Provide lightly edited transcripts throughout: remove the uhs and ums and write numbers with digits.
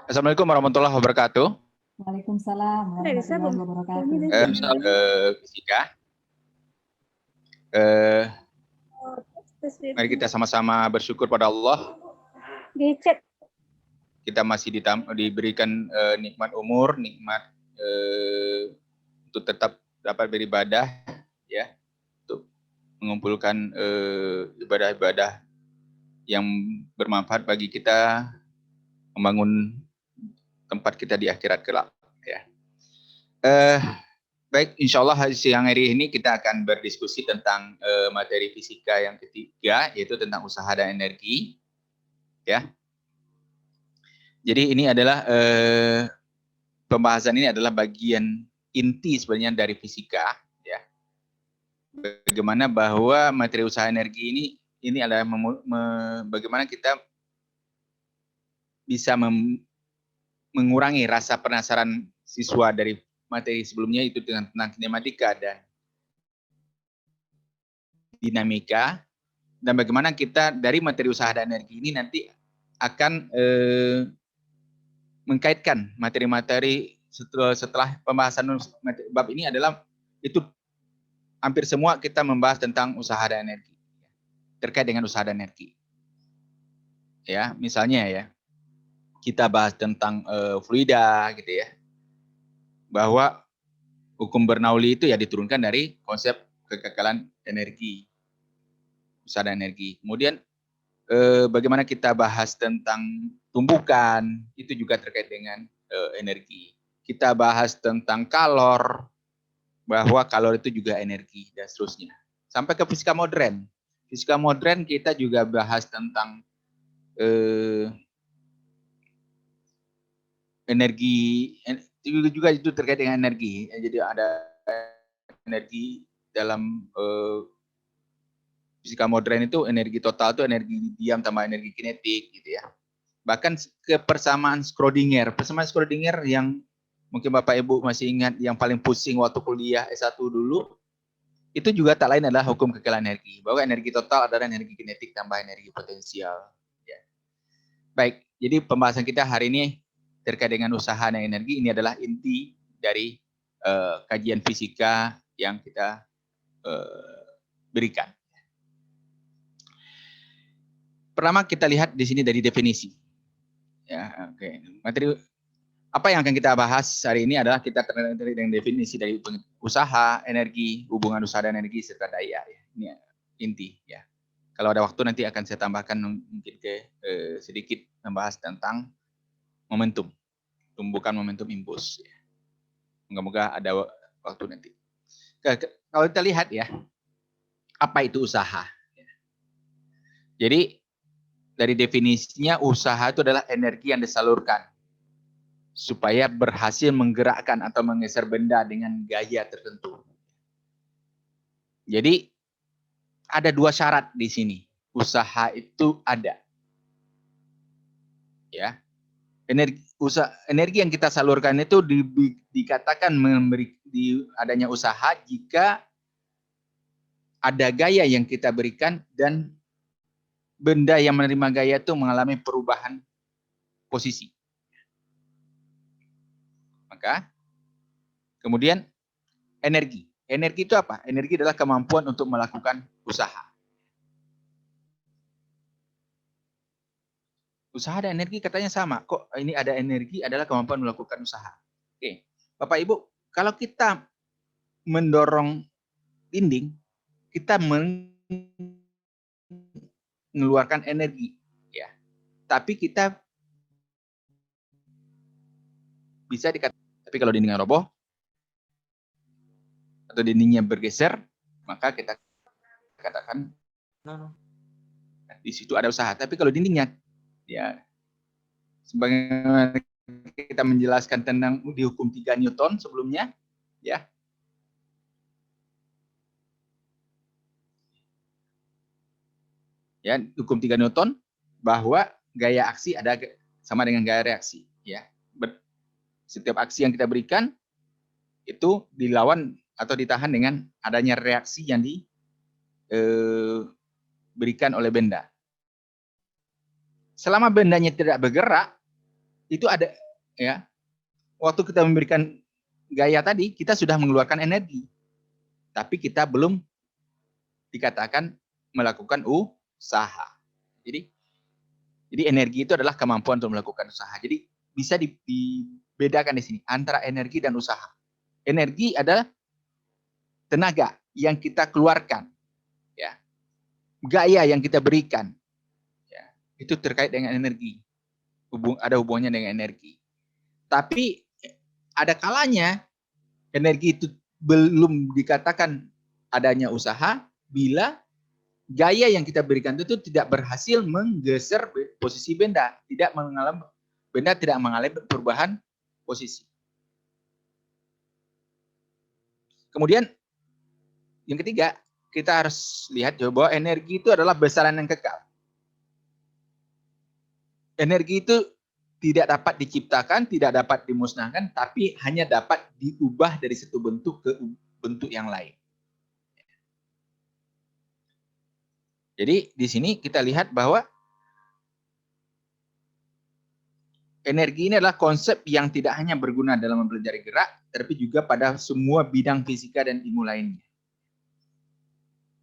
Assalamualaikum warahmatullahi wabarakatuh. Waalaikumsalam warahmatullahi wabarakatuh. Fisika. Mari kita sama-sama bersyukur pada Allah. Kita masih diberikan nikmat umur, nikmat untuk tetap dapat beribadah, ya, untuk mengumpulkan ibadah-ibadah yang bermanfaat bagi kita, membangun tempat kita di akhirat kelak. Ya. Baik, insya Allah siang hari ini kita akan berdiskusi tentang materi fisika yang ketiga, yaitu tentang usaha dan energi. Ya. Jadi ini adalah pembahasan ini adalah bagian inti sebenarnya dari fisika. Ya. Bagaimana bahwa materi usaha energi ini adalah bagaimana kita bisa mengurangi rasa penasaran siswa dari materi sebelumnya itu tentang kinematika dan dinamika, dan bagaimana kita dari materi usaha dan energi ini nanti akan mengkaitkan materi-materi setelah pembahasan bab ini adalah itu hampir semua kita membahas tentang usaha dan energi, terkait dengan usaha dan energi. Ya, misalnya ya, kita bahas tentang fluida gitu ya, bahwa hukum Bernoulli itu ya diturunkan dari konsep kekekalan energi, usaha dan energi. Kemudian bagaimana kita bahas tentang tumbukan, itu juga terkait dengan energi. Kita bahas tentang kalor, bahwa kalor itu juga energi dan seterusnya. Sampai ke fisika modern. Fisika modern kita juga bahas tentang energi, juga itu terkait dengan energi. Jadi ada energi dalam fisika modern itu energi total itu energi diam tambah energi kinetik gitu ya. Bahkan ke persamaan Schrödinger yang mungkin Bapak Ibu masih ingat yang paling pusing waktu kuliah S1 dulu, itu juga tak lain adalah hukum kekekalan energi, bahwa energi total adalah energi kinetik tambah energi potensial. Ya. Baik, jadi pembahasan kita hari ini terkait dengan usaha dan energi, ini adalah inti dari kajian fisika yang kita berikan. Pertama kita lihat di sini dari definisi. Ya, oke. Materi apa yang akan kita bahas hari ini adalah kita terkait dengan definisi dari usaha, energi, hubungan usaha dan energi serta daya. Ya. Ini inti ya. Kalau ada waktu nanti akan saya tambahkan mungkin sedikit membahas tentang momentum, tumbukan momentum impuls. Ya. Moga-moga ada waktu nanti. Kalau kita lihat ya, apa itu usaha? Ya. Jadi dari definisinya usaha itu adalah energi yang disalurkan supaya berhasil menggerakkan atau menggeser benda dengan gaya tertentu. Jadi ada dua syarat di sini. Usaha itu ada. Ya. Energi yang kita salurkan itu dikatakan adanya usaha jika ada gaya yang kita berikan dan benda yang menerima gaya itu mengalami perubahan posisi. Maka kemudian energi. Energi itu apa? Energi adalah kemampuan untuk melakukan usaha. Usaha dan energi katanya sama. Kok ini ada energi adalah kemampuan melakukan usaha. Oke, Bapak Ibu, kalau kita mendorong dinding, kita mengeluarkan energi, ya. Tapi kita bisa dikatakan, tapi kalau dindingnya roboh atau dindingnya bergeser, maka kita katakan di situ ada usaha. Tapi kalau dindingnya, ya, sebagaimana kita menjelaskan tentang di hukum 3 Newton sebelumnya, ya. Ya, hukum 3 Newton bahwa gaya aksi ada sama dengan gaya reaksi, ya. Setiap aksi yang kita berikan itu dilawan atau ditahan dengan adanya reaksi yang diberikan oleh benda. Selama bendanya tidak bergerak, itu ada ya. Waktu kita memberikan gaya tadi, kita sudah mengeluarkan energi. Tapi kita belum dikatakan melakukan usaha. Jadi energi itu adalah kemampuan untuk melakukan usaha. Jadi bisa dibedakan di sini antara energi dan usaha. Energi adalah tenaga yang kita keluarkan, ya. Gaya yang kita berikan, ya. Itu terkait dengan energi. Ada hubungannya dengan energi. Tapi ada kalanya energi itu belum dikatakan adanya usaha bila gaya yang kita berikan itu tidak berhasil menggeser posisi benda, benda tidak mengalami perubahan posisi. Kemudian yang ketiga, kita harus lihat bahwa energi itu adalah besaran yang kekal. Energi itu tidak dapat diciptakan, tidak dapat dimusnahkan, tapi hanya dapat diubah dari satu bentuk ke bentuk yang lain. Jadi di sini kita lihat bahwa energi ini adalah konsep yang tidak hanya berguna dalam mempelajari gerak, tapi juga pada semua bidang fisika dan ilmu lainnya.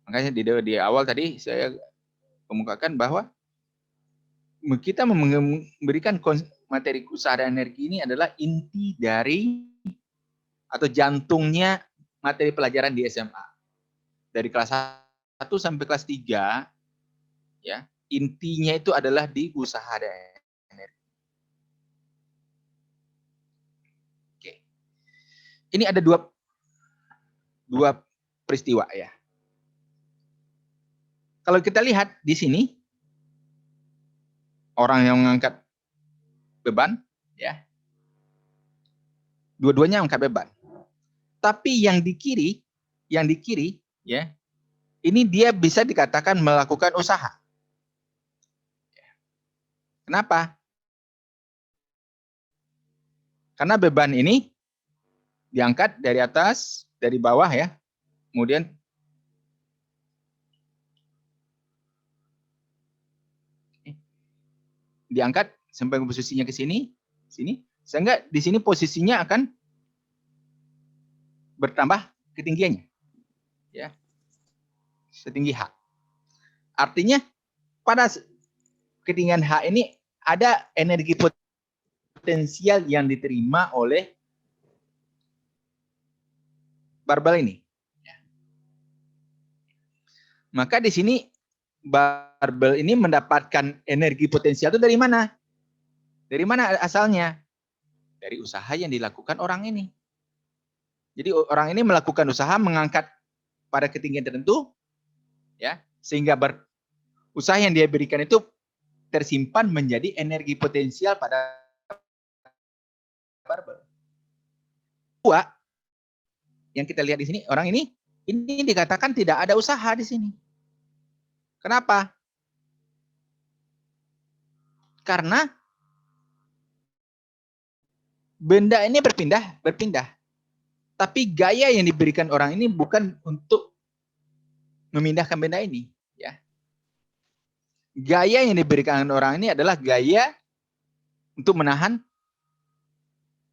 Makanya di awal tadi saya kemukakan bahwa kita memberikan materi usaha dan energi ini adalah inti dari atau jantungnya materi pelajaran di SMA. Dari kelas 1 sampai kelas 3, ya, intinya itu adalah di usaha dan energi. Oke. Ini ada dua peristiwa ya. Kalau kita lihat di sini, orang yang mengangkat beban, ya, dua-duanya angkat beban. Tapi yang di kiri, ya, ini dia bisa dikatakan melakukan usaha. Kenapa? Karena beban ini diangkat dari atas, dari bawah ya, kemudian diangkat sampai posisinya ke sini, sehingga di sini posisinya akan bertambah ketinggiannya, ya, setinggi H. Artinya pada ketinggian H ini ada energi potensial yang diterima oleh barbel ini. Maka di sini barbel ini mendapatkan energi potensial itu dari mana? Dari mana asalnya? Dari usaha yang dilakukan orang ini. Jadi orang ini melakukan usaha mengangkat pada ketinggian tertentu, ya, sehingga usaha yang dia berikan itu tersimpan menjadi energi potensial pada barbel. Dua, yang kita lihat di sini, orang ini dikatakan tidak ada usaha di sini. Kenapa? Karena benda ini berpindah. Tapi gaya yang diberikan orang ini bukan untuk memindahkan benda ini, ya. Gaya yang diberikan orang ini adalah gaya untuk menahan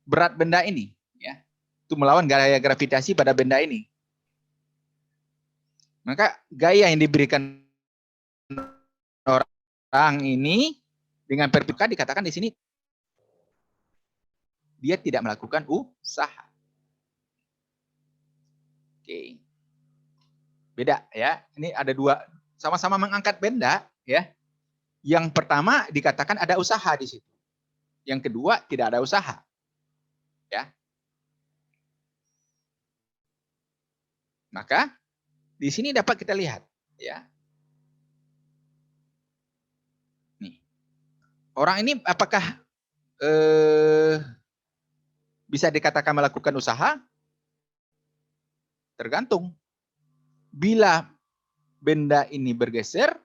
berat benda ini, ya. Untuk melawan gaya gravitasi pada benda ini. Maka gaya yang diberikan orang ini dengan perpika dikatakan di sini dia tidak melakukan usaha. Oke. Beda ya. Ini ada dua, sama-sama mengangkat benda ya. Yang pertama dikatakan ada usaha di situ. Yang kedua tidak ada usaha. Ya. Maka di sini dapat kita lihat ya. Nih. Orang ini apakah bisa dikatakan melakukan usaha? Tergantung. Bila benda ini bergeser,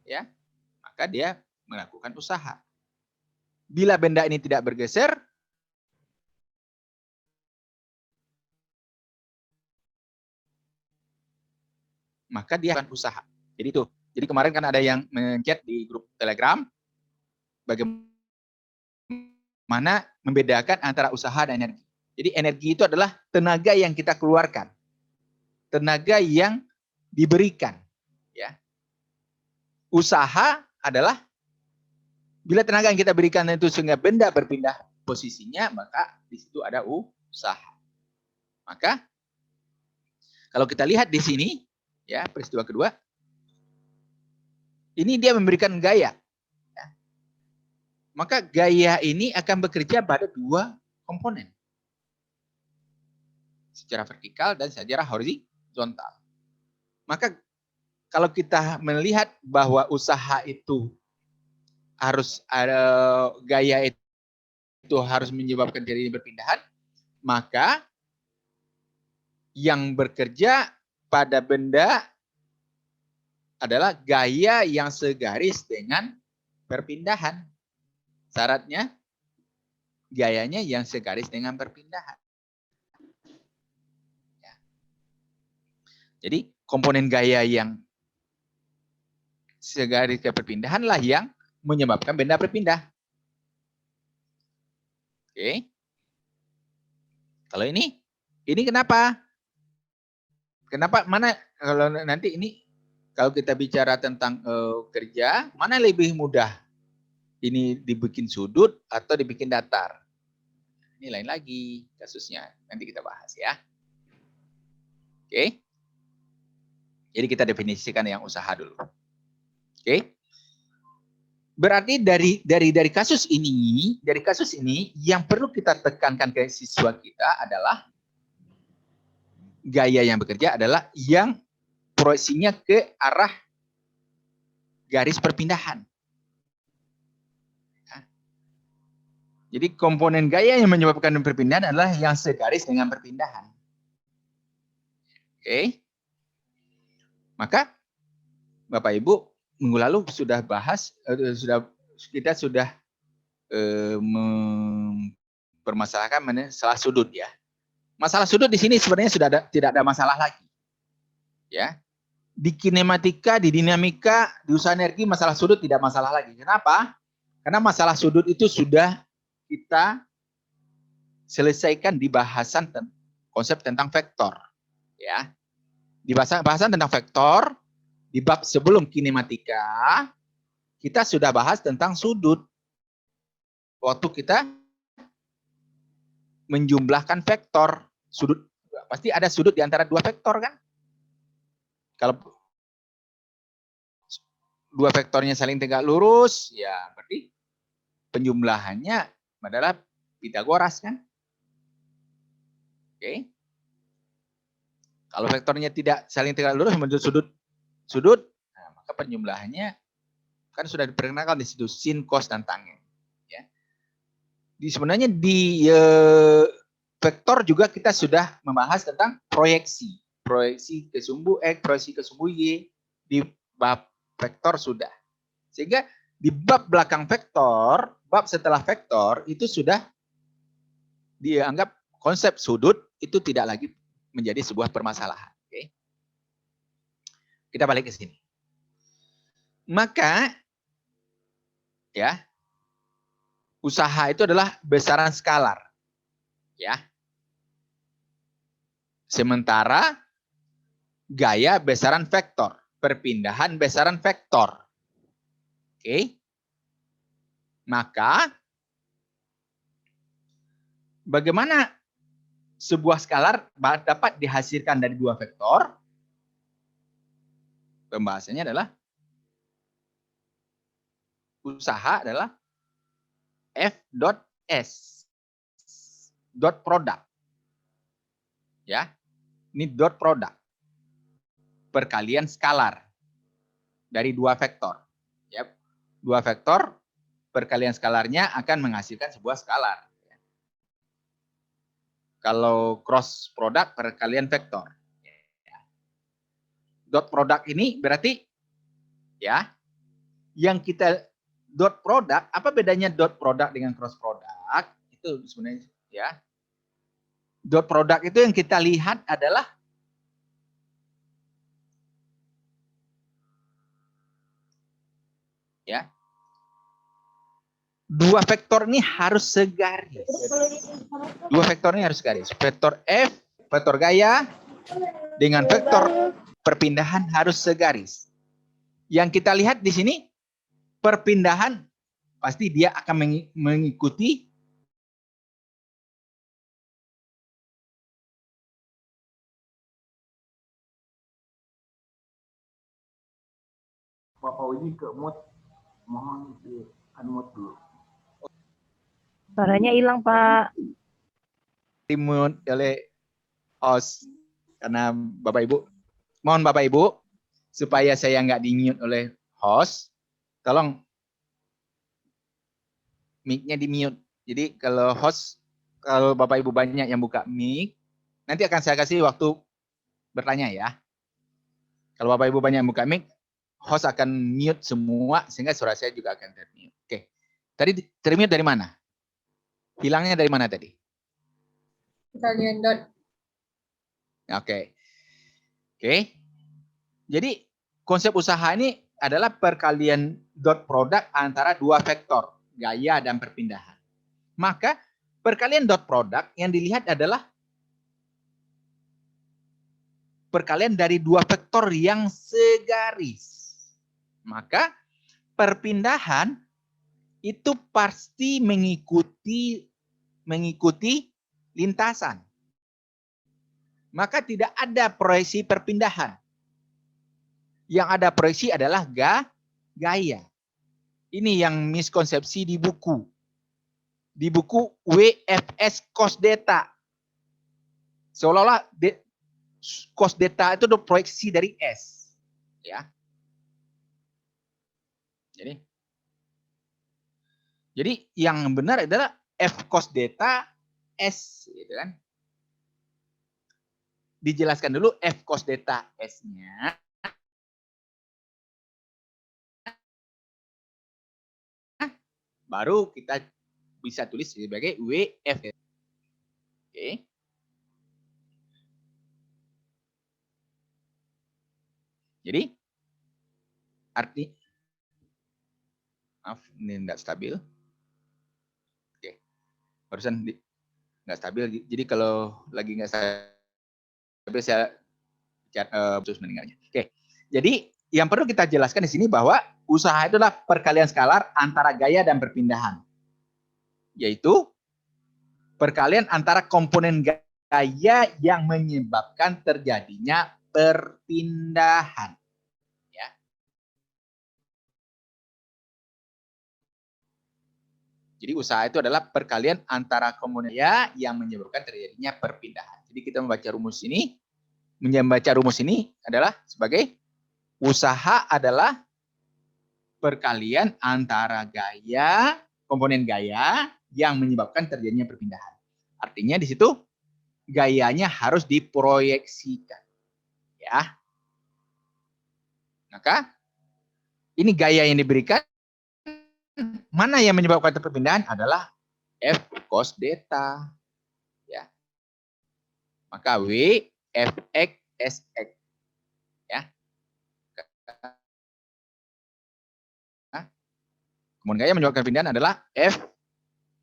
ya, maka dia melakukan usaha. Bila benda ini tidak bergeser, maka dia akan usaha. Jadi itu. Jadi kemarin kan ada yang men-chat di grup Telegram, bagaimana mana membedakan antara usaha dan energi. Jadi energi itu adalah tenaga yang kita keluarkan, tenaga yang diberikan. Ya. Usaha adalah bila tenaga yang kita berikan itu sehingga benda berpindah posisinya, maka di situ ada usaha. Maka kalau kita lihat di sini, ya peristiwa kedua, ini dia memberikan gaya. Ya. Maka gaya ini akan bekerja pada dua komponen, secara vertikal dan secara horizontal. Maka kalau kita melihat bahwa usaha itu harus ada gaya itu harus menyebabkan terjadinya perpindahan, maka yang bekerja pada benda adalah gaya yang segaris dengan perpindahan. Syaratnya gayanya yang segaris dengan perpindahan. Ya. Jadi komponen gaya yang segaris ke perpindahan lah yang menyebabkan benda berpindah. Oke. Kalau ini kenapa? Kenapa? Mana kalau nanti ini kalau kita bicara tentang kerja, mana lebih mudah? Ini dibikin sudut atau dibikin datar? Ini lain lagi kasusnya. Nanti kita bahas ya. Oke. Jadi kita definisikan yang usaha dulu. Oke. Berarti dari kasus ini yang perlu kita tekankan ke siswa kita adalah gaya yang bekerja adalah yang proyeksinya ke arah garis perpindahan. Jadi komponen gaya yang menyebabkan perpindahan adalah yang segaris dengan perpindahan. Oke. Maka Bapak Ibu minggu lalu sudah bahas, kita sudah mempermasalahkan masalah sudut ya. Masalah sudut di sini sebenarnya sudah tidak ada masalah lagi. Ya. Di kinematika, di dinamika, di usaha energi masalah sudut tidak masalah lagi. Kenapa? Karena masalah sudut itu sudah kita selesaikan di bahasan konsep tentang vektor. Ya. Di bahasan tentang vektor, di bab sebelum kinematika, kita sudah bahas tentang sudut. Waktu kita menjumlahkan vektor, sudut pasti ada sudut di antara dua vektor kan? Kalau dua vektornya saling tegak lurus, ya berarti penjumlahannya adalah Pitagoras kan? Oke. Kalau vektornya tidak saling tegak lurus menurut sudut, nah, maka penjumlahannya kan sudah diperkenalkan di situ sin, cos dan tangen. Ya. Sebenarnya di vektor juga kita sudah membahas tentang proyeksi ke sumbu X, proyeksi ke sumbu Y di bab vektor sudah. Sehingga di bab belakang vektor, bab setelah vektor itu sudah dianggap konsep sudut itu tidak lagi menjadi sebuah permasalahan. Oke. Kita balik ke sini. Maka ya, usaha itu adalah besaran skalar. Ya. Sementara gaya besaran vektor, perpindahan besaran vektor. Oke. Maka bagaimana sebuah skalar dapat dihasilkan dari dua vektor? Pembahasannya adalah usaha adalah F dot S dot produk. Ya. Ini dot produk. Perkalian skalar dari dua vektor. Ya. Dua vektor perkalian skalarnya akan menghasilkan sebuah skalar. Kalau cross product perkalian vektor. Dot product ini berarti ya yang kita dot product, apa bedanya dot product dengan cross product? Itu sebenarnya ya. Dot product itu yang kita lihat adalah ya. dua vektor ini harus segaris. Dua vektor ini harus segaris. Vektor F, vektor gaya, dengan vektor perpindahan harus segaris. Yang kita lihat di sini, perpindahan pasti dia akan mengikuti Bapak Uji ke mute, mohon di unmute dulu. Suaranya hilang, Pak. dimute oleh host karena Bapak Ibu. Mohon Bapak Ibu supaya saya nggak di-mute oleh host, tolong mic-nya di-mute. Jadi kalau Bapak Ibu banyak yang buka mic, nanti akan saya kasih waktu bertanya ya. Kalau Bapak Ibu banyak yang buka mic, host akan mute semua sehingga suara saya juga akan termute. Oke. Tadi termute dari mana? Hilangnya dari mana tadi? Perkalian dot. Oke. Jadi konsep usaha ini adalah perkalian dot produk antara dua vektor, gaya dan perpindahan. Maka perkalian dot produk yang dilihat adalah perkalian dari dua vektor yang segaris. Maka perpindahan itu pasti mengikuti lintasan. Maka tidak ada proyeksi perpindahan. Yang ada proyeksi adalah gaya. Ini yang miskonsepsi di buku. Di buku WFS cos data. Seolah-olah cos data itu adalah proyeksi dari S. Ya. Jadi yang benar adalah F cos data S, gitu kan? Dijelaskan dulu F cos data S-nya. Baru kita bisa tulis sebagai WF. Oke. Jadi maaf ini tidak stabil. Oke. Barusan nggak stabil. Jadi kalau lagi nggak stabil saya terus meninggalnya. Oke. Jadi yang perlu kita jelaskan di sini bahwa usaha itu adalah perkalian skalar antara gaya dan perpindahan. Yaitu perkalian antara komponen gaya yang menyebabkan terjadinya perpindahan. Ya. Jadi usaha itu adalah perkalian antara komponen gaya yang menyebabkan terjadinya perpindahan. Jadi kita membaca rumus ini adalah sebagai usaha adalah perkalian antara komponen gaya yang menyebabkan terjadinya perpindahan. Artinya di situ gayanya harus diproyeksikan. Ya. Maka ini gaya yang diberikan, mana yang menyebabkan perpindahan adalah F cos data. Ya. Maka W Fx Sx. Ya. Komponen gaya menyebabkan perpindahan adalah F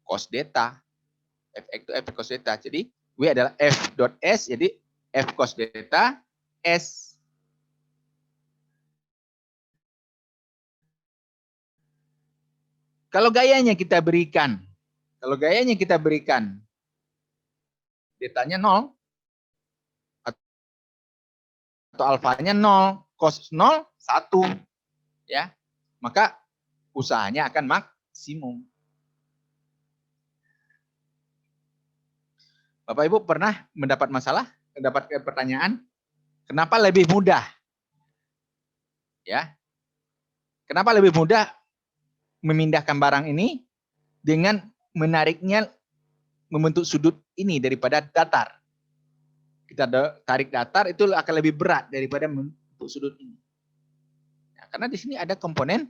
cos data. Fx itu F cos data. Jadi W adalah F dot S, jadi F cos data S. Kalau gayanya kita berikan, datanya 0, atau alfanya 0, cos 0, 1. Ya, maka usahanya akan maksimum. Bapak Ibu pernah mendapat pertanyaan, kenapa lebih mudah? Ya. Kenapa lebih mudah memindahkan barang ini dengan menariknya membentuk sudut ini daripada datar? Kita tarik datar itu akan lebih berat daripada membentuk sudut ini. Nah, karena di sini ada komponen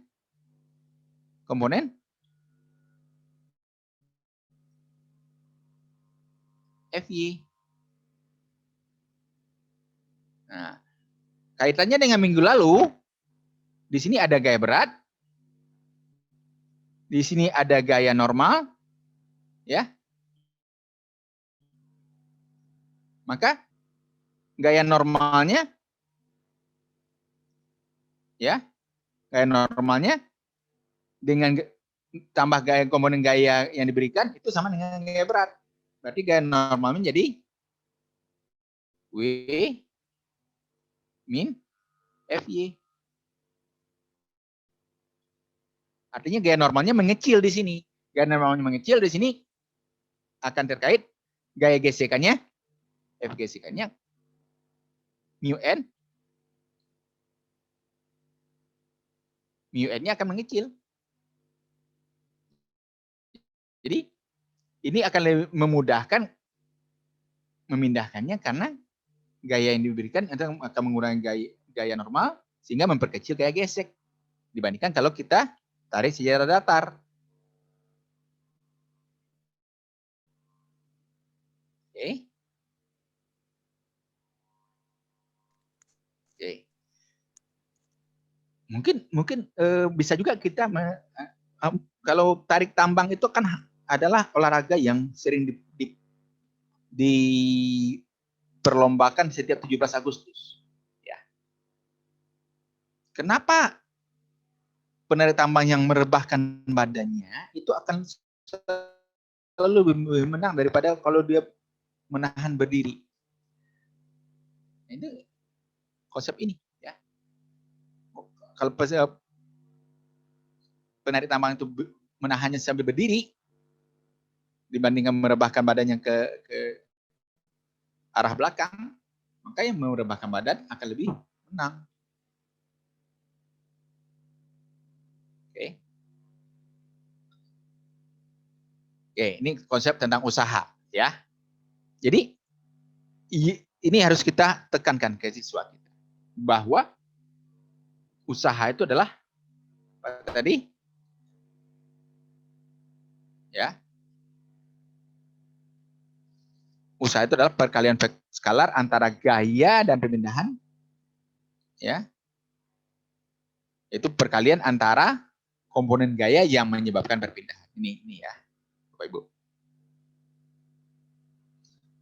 FY. Nah, kaitannya dengan minggu lalu, di sini ada gaya berat, Di sini ada gaya normal, ya. Maka gaya normalnya, ya, gaya normalnya dengan tambah gaya komponen gaya yang diberikan itu sama dengan gaya berat. Berarti gaya normalnya jadi W min FY. Artinya gaya normalnya mengecil di sini. Gaya normalnya mengecil di sini akan terkait gaya gesekannya, F gesekannya mu n-nya akan mengecil. Jadi ini akan lebih memudahkan memindahkannya karena gaya yang diberikan akan mengurangi gaya normal sehingga memperkecil gaya gesek dibandingkan kalau kita tarik secara datar. Oke. Oke. Mungkin bisa juga kita kalau tarik tambang itu kan adalah olahraga yang sering diperlombakan setiap 17 Agustus. Ya. Kenapa penarik tambang yang merebahkan badannya itu akan selalu lebih menang daripada kalau dia menahan berdiri? Ini konsep ini, ya. Kalau penarik tambang itu menahannya sambil berdiri dibandingkan merebahkan badannya ke arah belakang, maka yang merebahkan badan akan lebih menang. Oke. Oke, ini konsep tentang usaha, ya. Jadi ini harus kita tekankan ke siswa kita bahwa usaha itu adalah apa tadi? Ya. Usaha itu adalah perkalian skalar antara gaya dan pemindahan, ya. Itu perkalian antara komponen gaya yang menyebabkan perpindahan. Ini ya, Bapak Ibu.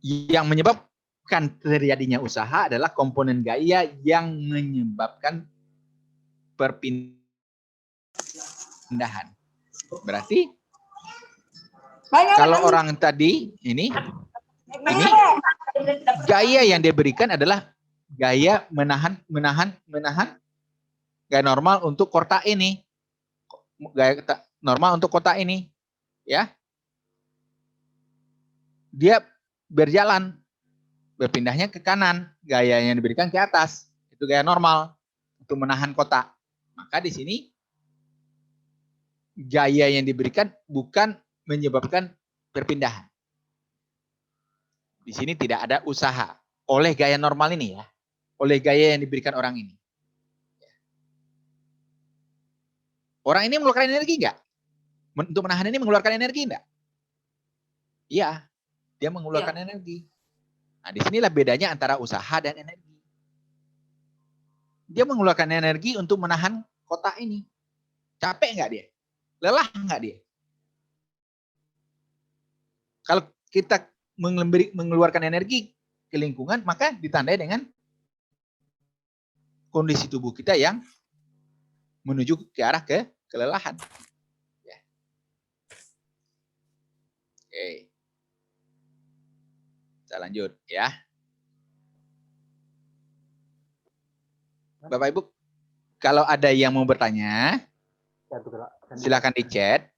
Yang menyebabkan terjadinya usaha adalah komponen gaya yang menyebabkan perpindahan. Berarti kalau orang tadi ini gaya yang diberikan adalah gaya menahan gaya normal untuk kotak ini. Gaya normal untuk kotak ini, ya. Dia berjalan, berpindahnya ke kanan, gaya yang diberikan ke atas. Itu gaya normal untuk menahan kotak. Maka di sini gaya yang diberikan bukan menyebabkan perpindahan. Di sini tidak ada usaha oleh gaya normal ini, ya. Oleh gaya yang diberikan orang ini. Orang ini mengeluarkan energi enggak? Untuk menahan ini mengeluarkan energi enggak? Iya, dia mengeluarkan energi. Nah, disinilah bedanya antara usaha dan energi. Dia mengeluarkan energi untuk menahan kotak ini. Capek enggak dia? Lelah enggak dia? Kalau kita mengeluarkan energi ke lingkungan, maka ditandai dengan kondisi tubuh kita yang menuju ke arah kelelahan. Ya. Oke. Kita lanjut, ya. Bapak Ibu, kalau ada yang mau bertanya, silakan di chat,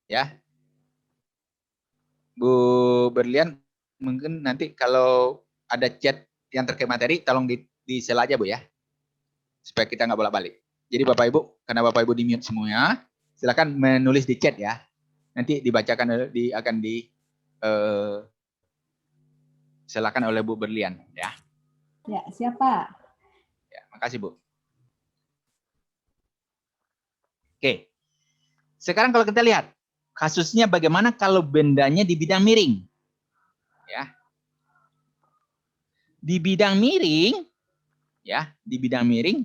ya. Bu Berlian, mungkin nanti kalau ada chat yang terkait materi, tolong di share aja, Bu, ya. Supaya kita nggak bolak-balik. Jadi Bapak Ibu, karena Bapak Ibu di-mute semua, silakan menulis di chat, ya. Nanti dibacakan akan silakan oleh Bu Berlian, ya. Ya, siapa? Ya, makasih, Bu. Oke. Sekarang kalau kita lihat kasusnya bagaimana kalau bendanya di bidang miring. Ya. Di bidang miring, ya, di bidang miring,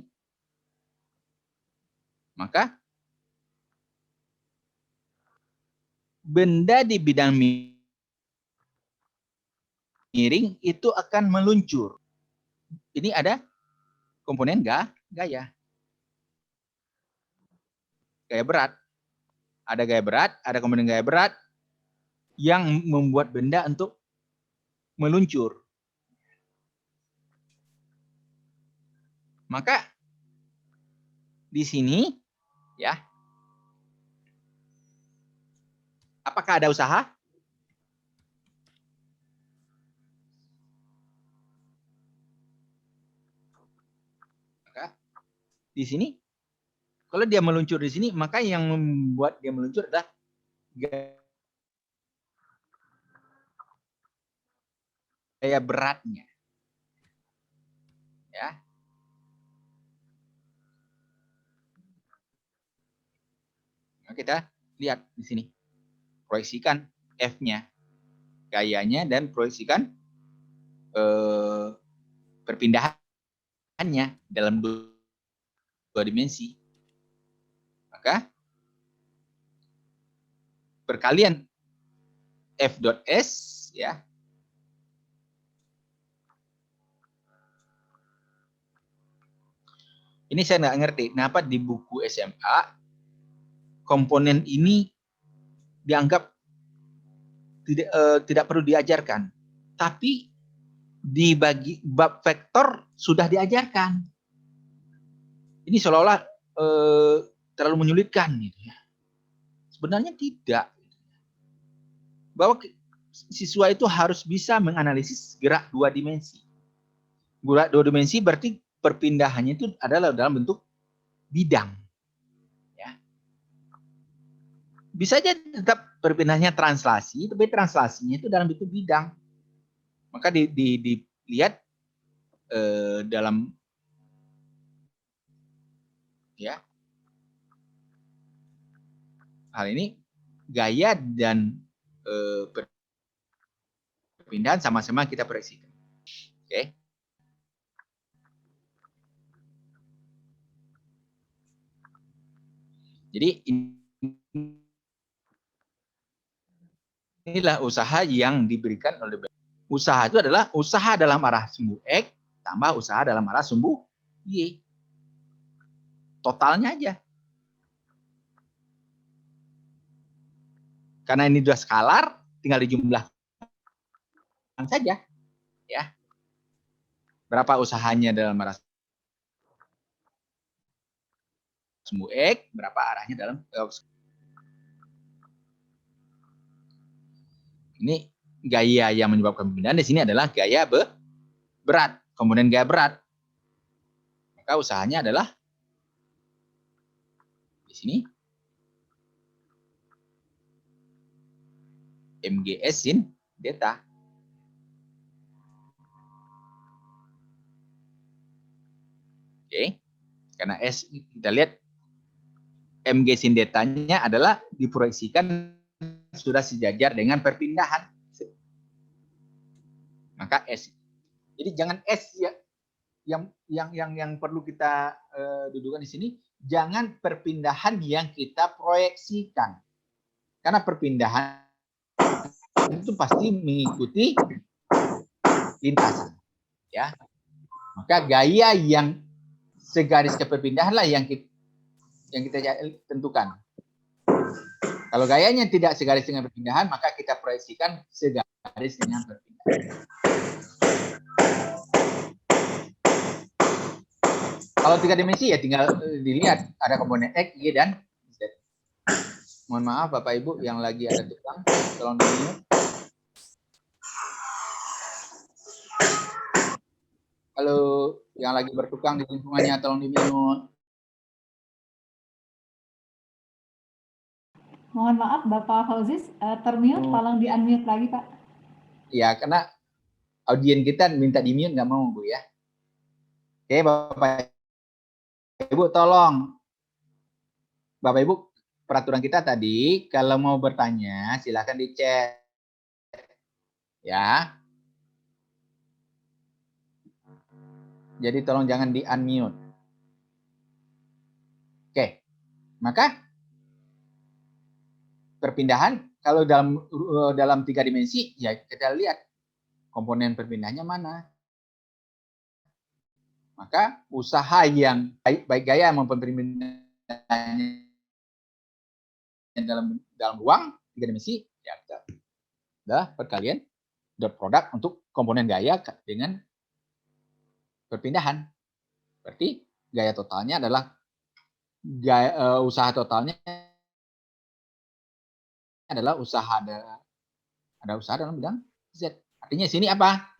maka benda di bidang miring itu akan meluncur. Ini ada komponen gaya. Gaya berat. Ada gaya berat, ada komponen gaya berat yang membuat benda untuk meluncur. Maka di sini ya, apakah ada usaha? Maka di sini kalau dia meluncur di sini, maka yang membuat dia meluncur adalah gaya beratnya. Ya. Nah, kita lihat di sini. Proyeksikan F-nya, gayanya, dan proyeksikan perpindahannya dalam dua dimensi. Maka perkalian F dot S ya. Ini saya nggak ngerti kenapa di buku SMA komponen ini dianggap tidak perlu diajarkan, tapi di bab vektor sudah diajarkan. Ini seolah-olah terlalu menyulitkan gitu ya. Sebenarnya tidak. Bahwa siswa itu harus bisa menganalisis gerak dua dimensi. Gerak dua dimensi berarti perpindahannya itu adalah dalam bentuk bidang. Ya. Bisa aja tetap perpindahannya translasi, tapi translasinya itu dalam bentuk bidang. Maka dilihat dalam ya hal ini gaya dan perpindahan sama-sama kita proyeksikan. Oke. Jadi inilah usaha yang diberikan oleh usaha itu adalah usaha dalam arah sumbu X tambah usaha dalam arah sumbu Y. Totalnya aja. Karena ini sudah skalar, tinggal dijumlahkan saja. Ya. Berapa usahanya dalam arah sumbu X, berapa arahnya dalam ini gaya yang menyebabkan perpindahan di sini adalah gaya berat, komponen gaya berat. Maka usahanya adalah di sini MGS sin delta. Oke. Karena S kita lihat MG sin delta-nya adalah diproyeksikan sudah sejajar dengan perpindahan. Maka S. Jadi jangan S ya yang perlu kita dudukkan di sini, jangan perpindahan yang kita proyeksikan. Karena perpindahan itu pasti mengikuti lintasan, ya. Maka gaya yang segaris ke perpindahan lah yang kita tentukan. Kalau gayanya tidak segaris dengan perpindahan, maka kita proyeksikan segaris dengan perpindahan. Kalau tiga dimensi ya tinggal dilihat ada komponen X, Y, dan Z. Mohon maaf Bapak Ibu yang lagi ada tukang, tolong di-mute. Halo, yang lagi bertukang di lingkungannya tolong di-mute. Mohon maaf Bapak Fauzis, termute, tolong di-unmute lagi Pak. Ya, karena audien kita minta di-mute nggak mau Bu ya. Oke Bapak Ibu tolong. Bapak Ibu, peraturan kita tadi kalau mau bertanya silakan di chat. Ya. Jadi tolong jangan di-unmute. Oke. Maka perpindahan kalau dalam 3 dimensi, ya kita lihat komponen perpindahannya mana. Maka usaha yang baik gaya maupun perpindahannya dalam ruang 3 dimensi, ya adalah perkalian dot product untuk komponen gaya dengan perpindahan. Berarti gaya totalnya adalah usaha totalnya adalah usaha ada usaha dalam bidang Z. Artinya sini apa?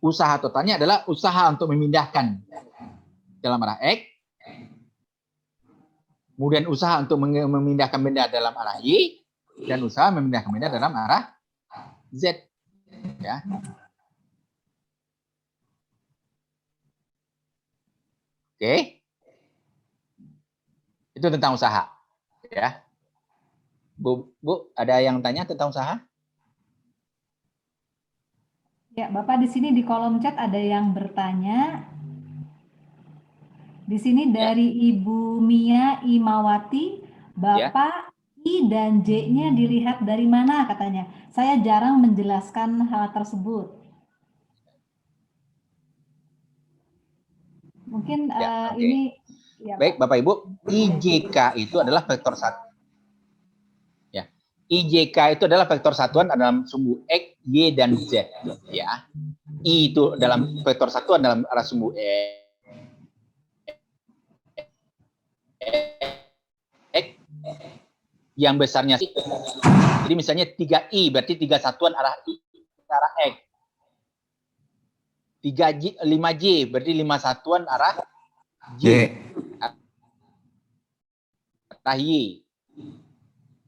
Usaha totalnya adalah usaha untuk memindahkan dalam arah X, kemudian usaha untuk memindahkan benda dalam arah Y, dan usaha memindahkan benda dalam arah Z. Ya. Oke. Itu tentang usaha. Ya. Bu, ada yang tanya tentang usaha? Ya, Bapak di sini di kolom chat ada yang bertanya. Di sini dari Ibu Mia Imawati, Bapak I dan J-nya dilihat dari mana katanya. Saya jarang menjelaskan hal tersebut. Mungkin Ya, oke. ini ya, baik, Pak. Bapak Ibu, IJK itu adalah vektor satu. Ya. IJK itu adalah vektor satuan dalam sumbu X, Y, dan Z. Ya. I itu dalam vektor satuan dalam arah sumbu X yang besarnya. Jadi misalnya 3I berarti 3 satuan arah I arah X. 5J berarti 5 satuan arah J. Arah Y.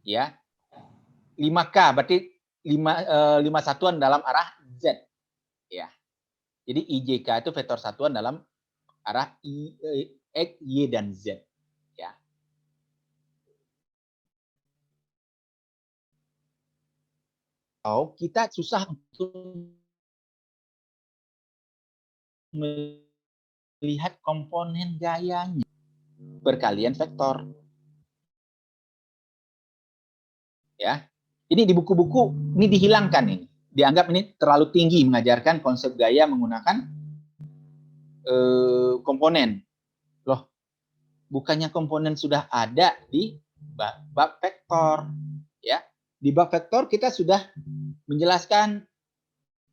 Ya. 5K berarti 5 satuan dalam arah Z. Ya. Jadi IJK itu vektor satuan dalam arah X, Y, dan Z. Ya. Kita susah untuk melihat komponen gayanya berkalian vektor. Ya. Ini di buku-buku ini dihilangkan ini. Dianggap ini terlalu tinggi mengajarkan konsep gaya menggunakan komponen. Loh, bukannya komponen sudah ada di bab vektor, ya. Di bab vektor kita sudah menjelaskan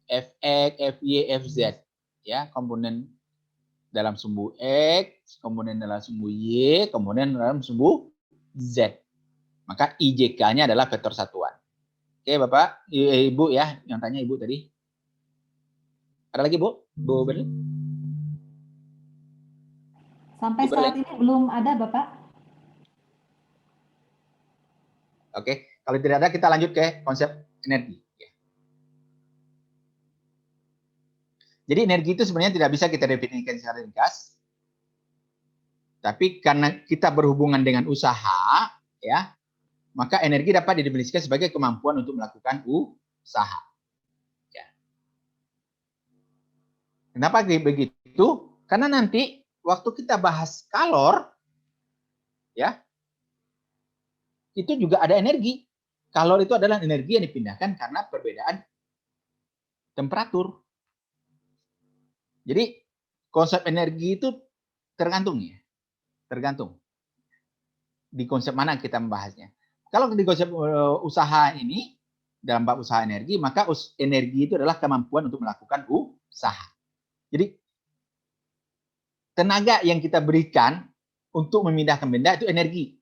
Fx, Fy, Fz, ya, komponen dalam sumbu X, komponen dalam sumbu Y, komponen dalam sumbu Z. Maka IJK-nya adalah vektor satuan. Oke, Bapak, Ibu ya, yang tanya Ibu tadi. Ada lagi, Bu? Bu Berli? Sampai saat ini belum ada, Bapak. Oke, kalau tidak ada kita lanjut ke konsep energi. Jadi energi itu sebenarnya tidak bisa kita definisikan secara ringkas. Tapi karena kita berhubungan dengan usaha, ya, maka energi dapat didefinisikan sebagai kemampuan untuk melakukan usaha. Ya. Kenapa begitu? Karena nanti waktu kita bahas kalor, ya, itu juga ada energi. Kalor itu adalah energi yang dipindahkan karena perbedaan temperatur. Jadi konsep energi itu tergantung ya. Tergantung di konsep mana kita membahasnya. Kalau di konsep usaha ini, dalam bab usaha energi, maka energi itu adalah kemampuan untuk melakukan usaha. Jadi tenaga yang kita berikan untuk memindahkan benda itu energi.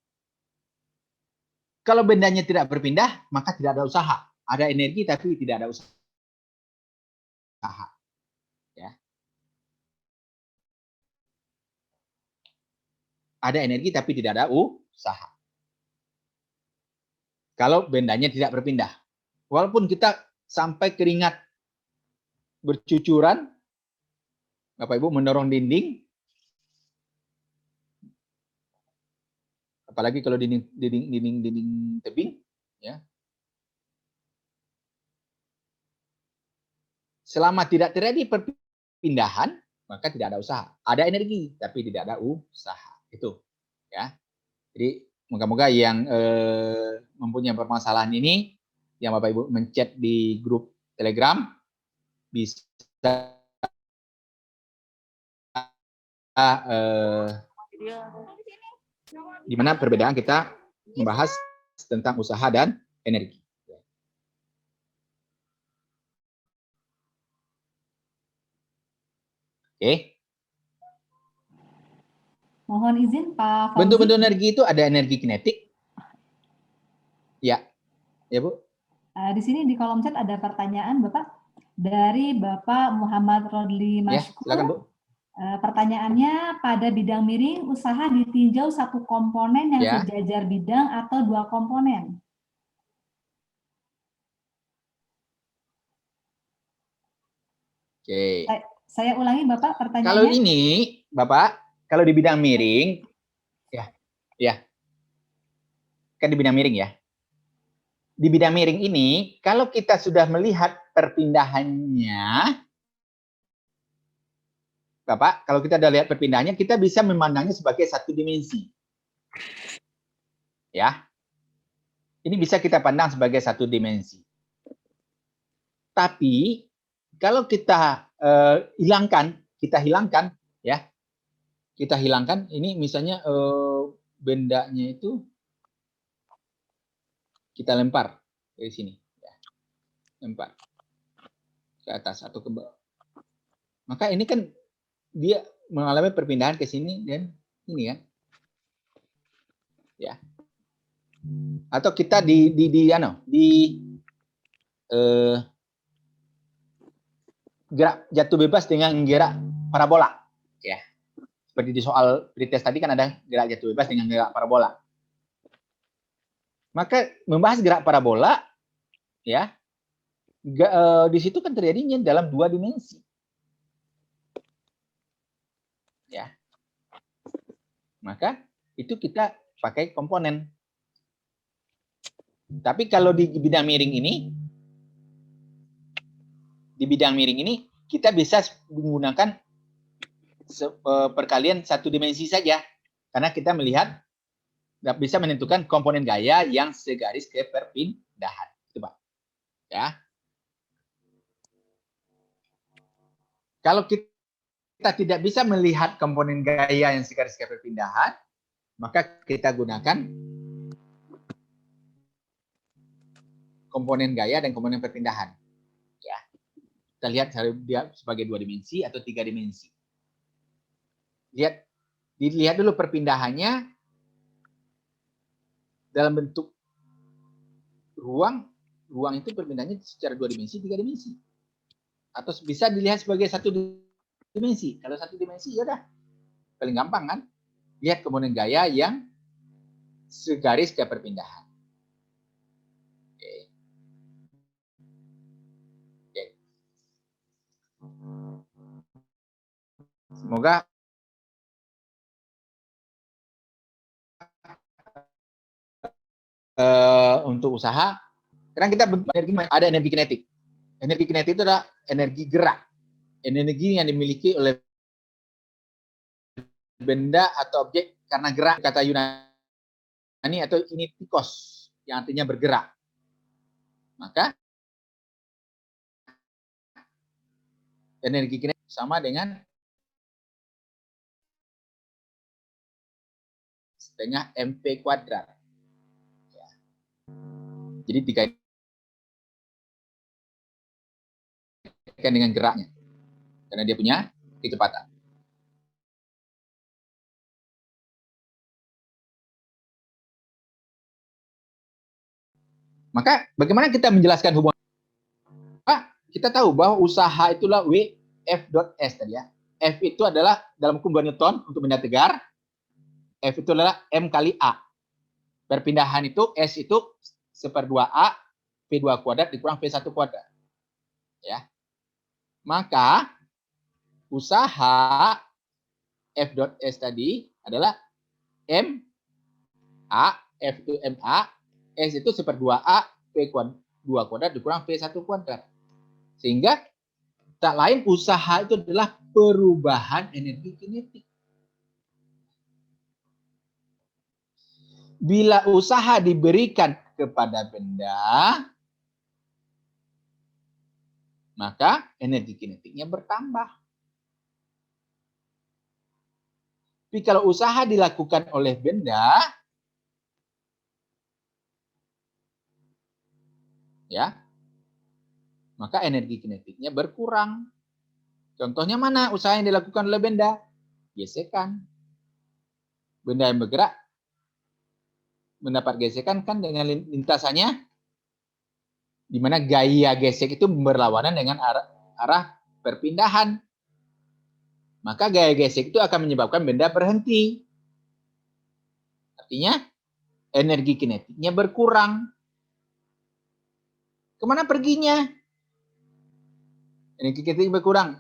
Kalau bendanya tidak berpindah, maka tidak ada usaha. Ada energi tapi tidak ada usaha. Ya. Ada energi tapi tidak ada usaha. Kalau bendanya tidak berpindah. Walaupun kita sampai keringat bercucuran, Bapak Ibu mendorong dinding, apalagi kalau dinding tebing, ya. Selama tidak terjadi perpindahan, maka tidak ada usaha. Ada energi tapi tidak ada usaha. Itu, ya. Jadi moga-moga yang mempunyai permasalahan ini yang Bapak Ibu menchat di grup Telegram bisa di mana perbedaan kita membahas tentang usaha dan energi. Oke. Mohon izin Pak Fauzi. Bentuk-bentuk energi itu ada energi kinetik. Ya. Ya, Bu. Di sini di kolom chat ada pertanyaan Bapak dari Bapak Muhammad Rodli Ya, Mashkur. silakan, Bu. Pertanyaannya, pada bidang miring usaha ditinjau satu komponen yang Ya. sejajar bidang atau dua komponen? Oke. Saya ulangi Bapak pertanyaannya. Kalau ini, Bapak, kalau di bidang miring, ya, kan di bidang miring ya. Di bidang miring ini, kalau kita sudah melihat perpindahannya, Bapak, kalau kita sudah lihat perpindahannya, kita bisa memandangnya sebagai satu dimensi. Ya. Ini bisa kita pandang sebagai satu dimensi. Tapi, kalau kita hilangkan, ya. Kita hilangkan, ini misalnya bendanya itu kita lempar dari sini. Ya. Lempar ke atas atau ke bawah. Maka ini kan dia mengalami perpindahan ke sini dan ini kan. Ya. Atau kita gerak jatuh bebas dengan gerak parabola. Ya. Seperti di soal pretest tadi kan ada gerak jatuh bebas dengan gerak parabola. Maka membahas gerak parabola, ya, di situ kan terjadinya dalam dua dimensi. Ya. Maka itu kita pakai komponen. Tapi kalau di bidang miring ini, kita bisa menggunakan perkalian satu dimensi saja. Karena kita melihat bisa menentukan komponen gaya yang segaris ke perpindahan. Itu, Pak. Ya. Kalau kita tidak bisa melihat komponen gaya yang segaris ke perpindahan, maka kita gunakan komponen gaya dan komponen perpindahan. Ya. Kita lihat dia sebagai dua dimensi atau tiga dimensi. Dilihat dulu perpindahannya dalam bentuk ruang itu perpindahannya secara dua dimensi, tiga dimensi. Atau bisa dilihat sebagai satu dimensi. Kalau satu dimensi ya udah paling gampang kan? Lihat komponen gaya yang segaris ke perpindahan. Oke. Oke. Semoga untuk usaha, sekarang kita ada energi kinetik. Energi kinetik itu adalah energi gerak. Energi yang dimiliki oleh benda atau objek karena gerak, kata Yunani atau kinetikos, yang artinya bergerak. Maka energi kinetik sama dengan setengah MP kuadrat. Ya. Jadi dikaitkan dengan geraknya. Karena dia punya kecepatan. Maka bagaimana kita menjelaskan hubungan? Kita tahu bahwa usaha itulah W F.S tadi ya. F itu adalah dalam hukum 2 Newton untuk benda tegar. F itu adalah M kali A. Perpindahan itu S itu 1/2A P2 kuadrat dikurang P1 kuadrat. Ya. Maka usaha F.S tadi adalah M A, F itu MA, S itu 1/2A P2 kuadrat dikurang P1 kuadrat. Sehingga tak lain usaha itu adalah perubahan energi kinetik. Bila usaha diberikan kepada benda, maka energi kinetiknya bertambah. Tapi kalau usaha dilakukan oleh benda, ya, maka energi kinetiknya berkurang. Contohnya mana usaha yang dilakukan oleh benda? Gesekan. Benda yang bergerak mendapat gesekan kan dengan lintasannya, di mana gaya gesek itu berlawanan dengan arah perpindahan. Maka gaya gesek itu akan menyebabkan benda berhenti. Artinya energi kinetiknya berkurang. Kemana perginya? Energi kinetik berkurang.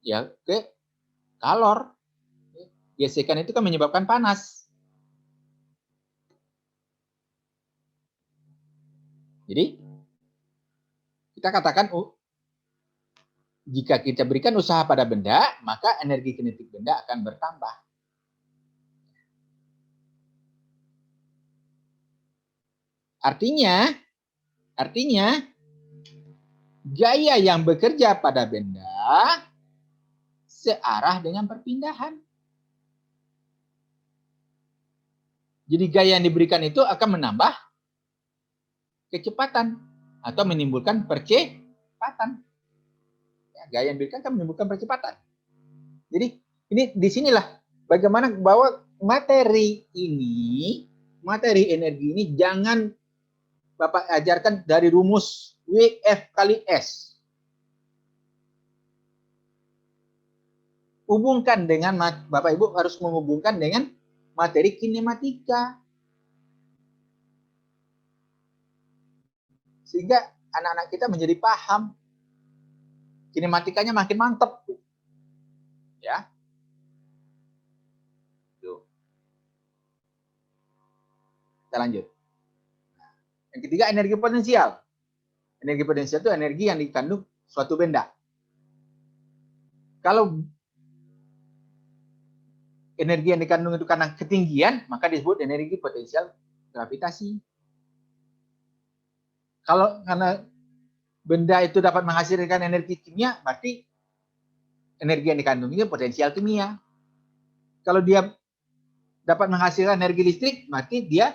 Ya ke kalor. Gesekan itu kan menyebabkan panas. Jadi kita katakan jika kita berikan usaha pada benda, maka energi kinetik benda akan bertambah. Artinya gaya yang bekerja pada benda searah dengan perpindahan. Jadi gaya yang diberikan itu akan menambah kecepatan atau menimbulkan percepatan. Gaya yang diberikan akan menimbulkan percepatan. Jadi ini disinilah bagaimana bahwa materi energi ini jangan Bapak ajarkan dari rumus WF kali S. Hubungkan dengan, Bapak Ibu harus menghubungkan dengan materi kinematika. Sehingga anak-anak kita menjadi paham. Kinematikanya makin mantap. Ya. Tuh. Kita lanjut. Yang ketiga, energi potensial. Energi potensial itu energi yang dikandung suatu benda. Kalau energi yang dikandung itu karena ketinggian, maka disebut energi potensial gravitasi. Kalau karena benda itu dapat menghasilkan energi kimia, berarti energi yang dikandungnya potensial kimia. Kalau dia dapat menghasilkan energi listrik, berarti dia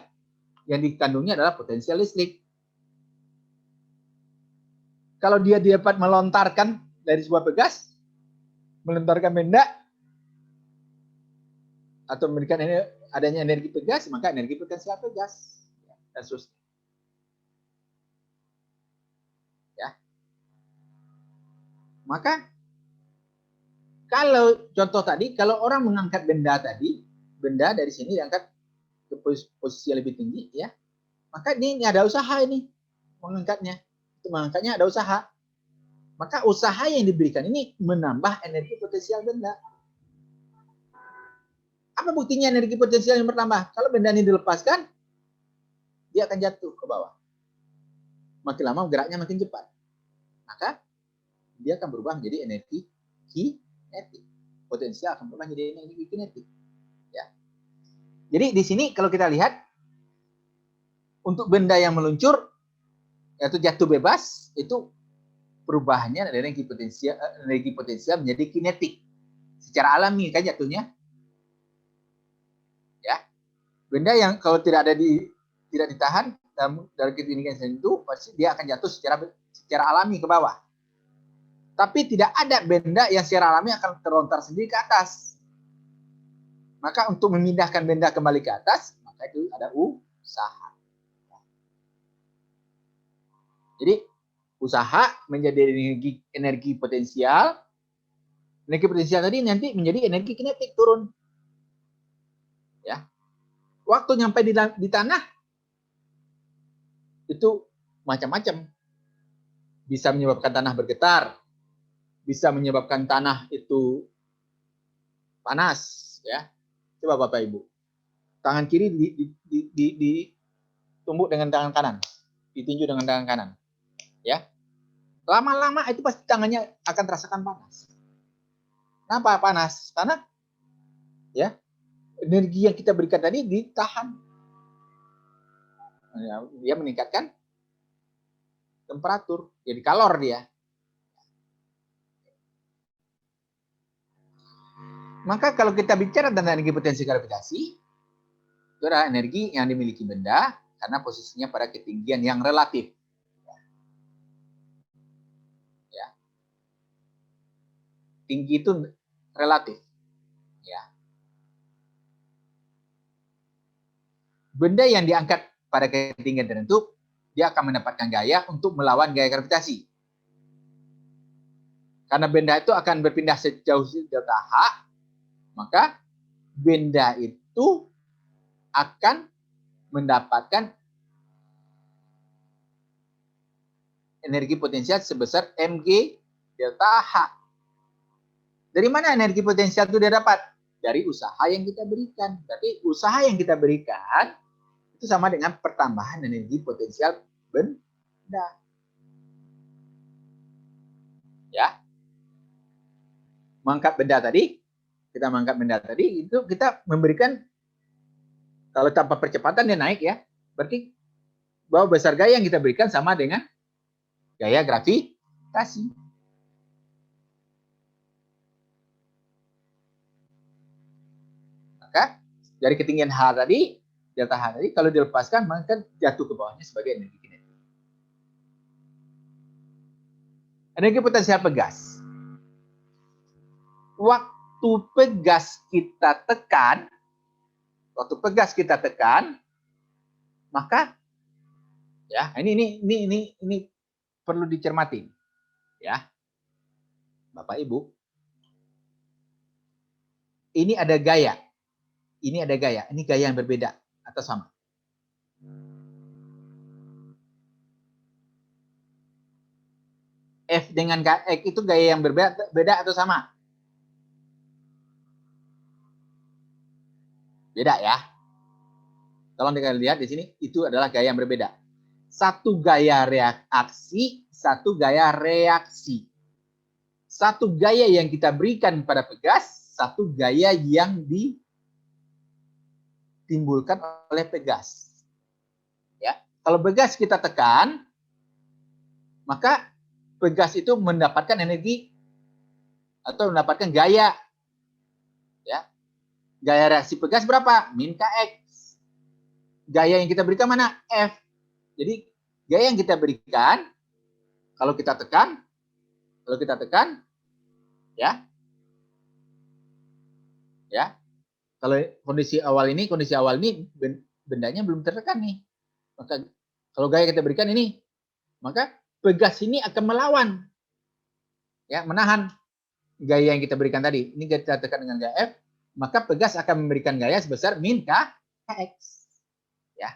yang dikandungnya adalah potensial listrik. Kalau dia dapat melontarkan dari sebuah pegas, melontarkan benda, atau memberikan adanya energi pegas, maka energi potensial pegas. Dan seterusnya. Maka kalau contoh tadi, kalau orang mengangkat benda tadi, benda dari sini diangkat ke posisi yang lebih tinggi, ya, maka ini ada usaha ini mengangkatnya. Itu mengangkatnya ada usaha. Maka usaha yang diberikan ini menambah energi potensial benda. Apa buktinya energi potensial yang bertambah? Kalau benda ini dilepaskan, dia akan jatuh ke bawah. Makin lama geraknya makin cepat. Maka dia akan berubah menjadi energi kinetik. Potensial akan berubah menjadi energi kinetik. Ya. Jadi di sini kalau kita lihat untuk benda yang meluncur yaitu jatuh bebas, itu perubahannya dari energi potensial menjadi kinetik. Secara alami kan jatuhnya. Ya. Benda yang kalau tidak ditahan dari ketinggian tertentu, pasti dia akan jatuh secara alami ke bawah. Tapi tidak ada benda yang secara alami akan terlontar sendiri ke atas. Maka untuk memindahkan benda kembali ke atas, maka itu ada usaha. Jadi usaha menjadi energi potensial. Energi potensial tadi nanti menjadi energi kinetik turun. Ya. Waktu nyampe di tanah itu macam-macam. Bisa menyebabkan tanah bergetar. Bisa menyebabkan tanah itu panas, ya. Coba Bapak Ibu, tangan kiri ditumbuk dengan tangan kanan, ditinju dengan tangan kanan, ya. Lama-lama itu pasti tangannya akan terasakan panas. Kenapa panas? Karena, ya, energi yang kita berikan tadi ditahan, dia meningkatkan temperatur, jadi kalor dia. Maka kalau kita bicara tentang energi potensial gravitasi, itu adalah energi yang dimiliki benda karena posisinya pada ketinggian yang relatif. Ya. Tinggi itu relatif. Ya. Benda yang diangkat pada ketinggian tertentu, dia akan mendapatkan gaya untuk melawan gaya gravitasi. Karena benda itu akan berpindah sejauh delta H, maka benda itu akan mendapatkan energi potensial sebesar mg delta H. Dari mana energi potensial itu didapat? Dari usaha yang kita berikan. Berarti usaha yang kita berikan itu sama dengan pertambahan energi potensial benda. Ya. Mengangkat benda tadi, itu kita memberikan, kalau tanpa percepatan dia naik ya, berarti bahwa besar gaya yang kita berikan sama dengan gaya gravitasi. Maka dari ketinggian H tadi, delta H tadi, kalau dilepaskan maka jatuh ke bawahnya sebagai energi kinetik. Energi potensial pegas. Waktu pegas kita tekan, maka ya ini perlu dicermati, ya, Bapak Ibu. Ini ada gaya, ini gaya yang berbeda atau sama? F dengan X itu gaya yang berbeda atau sama? Beda ya. Tolong kalian lihat di sini, itu adalah gaya yang berbeda. Satu gaya reaksi, satu gaya reaksi. Satu gaya yang kita berikan pada pegas, satu gaya yang ditimbulkan oleh pegas. Ya, kalau pegas kita tekan, maka pegas itu mendapatkan energi atau mendapatkan gaya. Ya. Gaya reaksi pegas berapa? Min Kx. Gaya yang kita berikan mana? F. Jadi gaya yang kita berikan kalau kita tekan, ya. Kalau kondisi awal ini bendanya belum tertekan nih. Maka kalau gaya kita berikan ini, maka pegas ini akan melawan. Ya, menahan gaya yang kita berikan tadi. Ini kita tekan dengan gaya F, maka pegas akan memberikan gaya sebesar min Kx. Ya.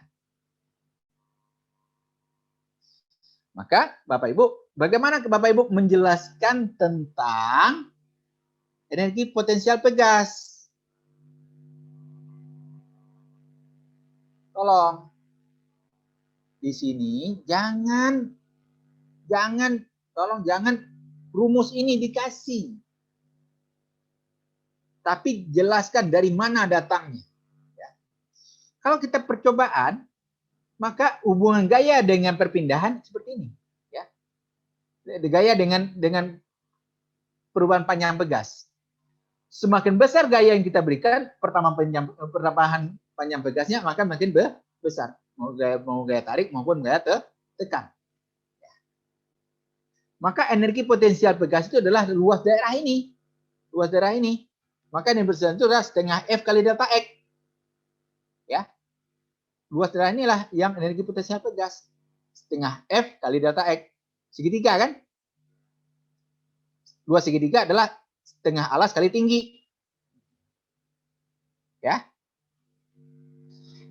Maka Bapak Ibu, bagaimana Bapak Ibu menjelaskan tentang energi potensial pegas? Tolong. Di sini jangan rumus ini dikasih. Tapi jelaskan dari mana datangnya. Ya. Kalau kita percobaan, maka hubungan gaya dengan perpindahan seperti ini. Ya. Gaya dengan perubahan panjang pegas. Semakin besar gaya yang kita berikan, pertambahan panjang pegasnya maka makin besar. Mau gaya tarik maupun gaya tekan. Ya. Maka energi potensial pegas itu adalah luas daerah ini. Maka energi potensial itu adalah setengah F kali delta X. Ya. Luas daerah inilah yang energi potensial pegas. Setengah F kali delta X. Segitiga kan? Luas segitiga adalah setengah alas kali tinggi. Ya.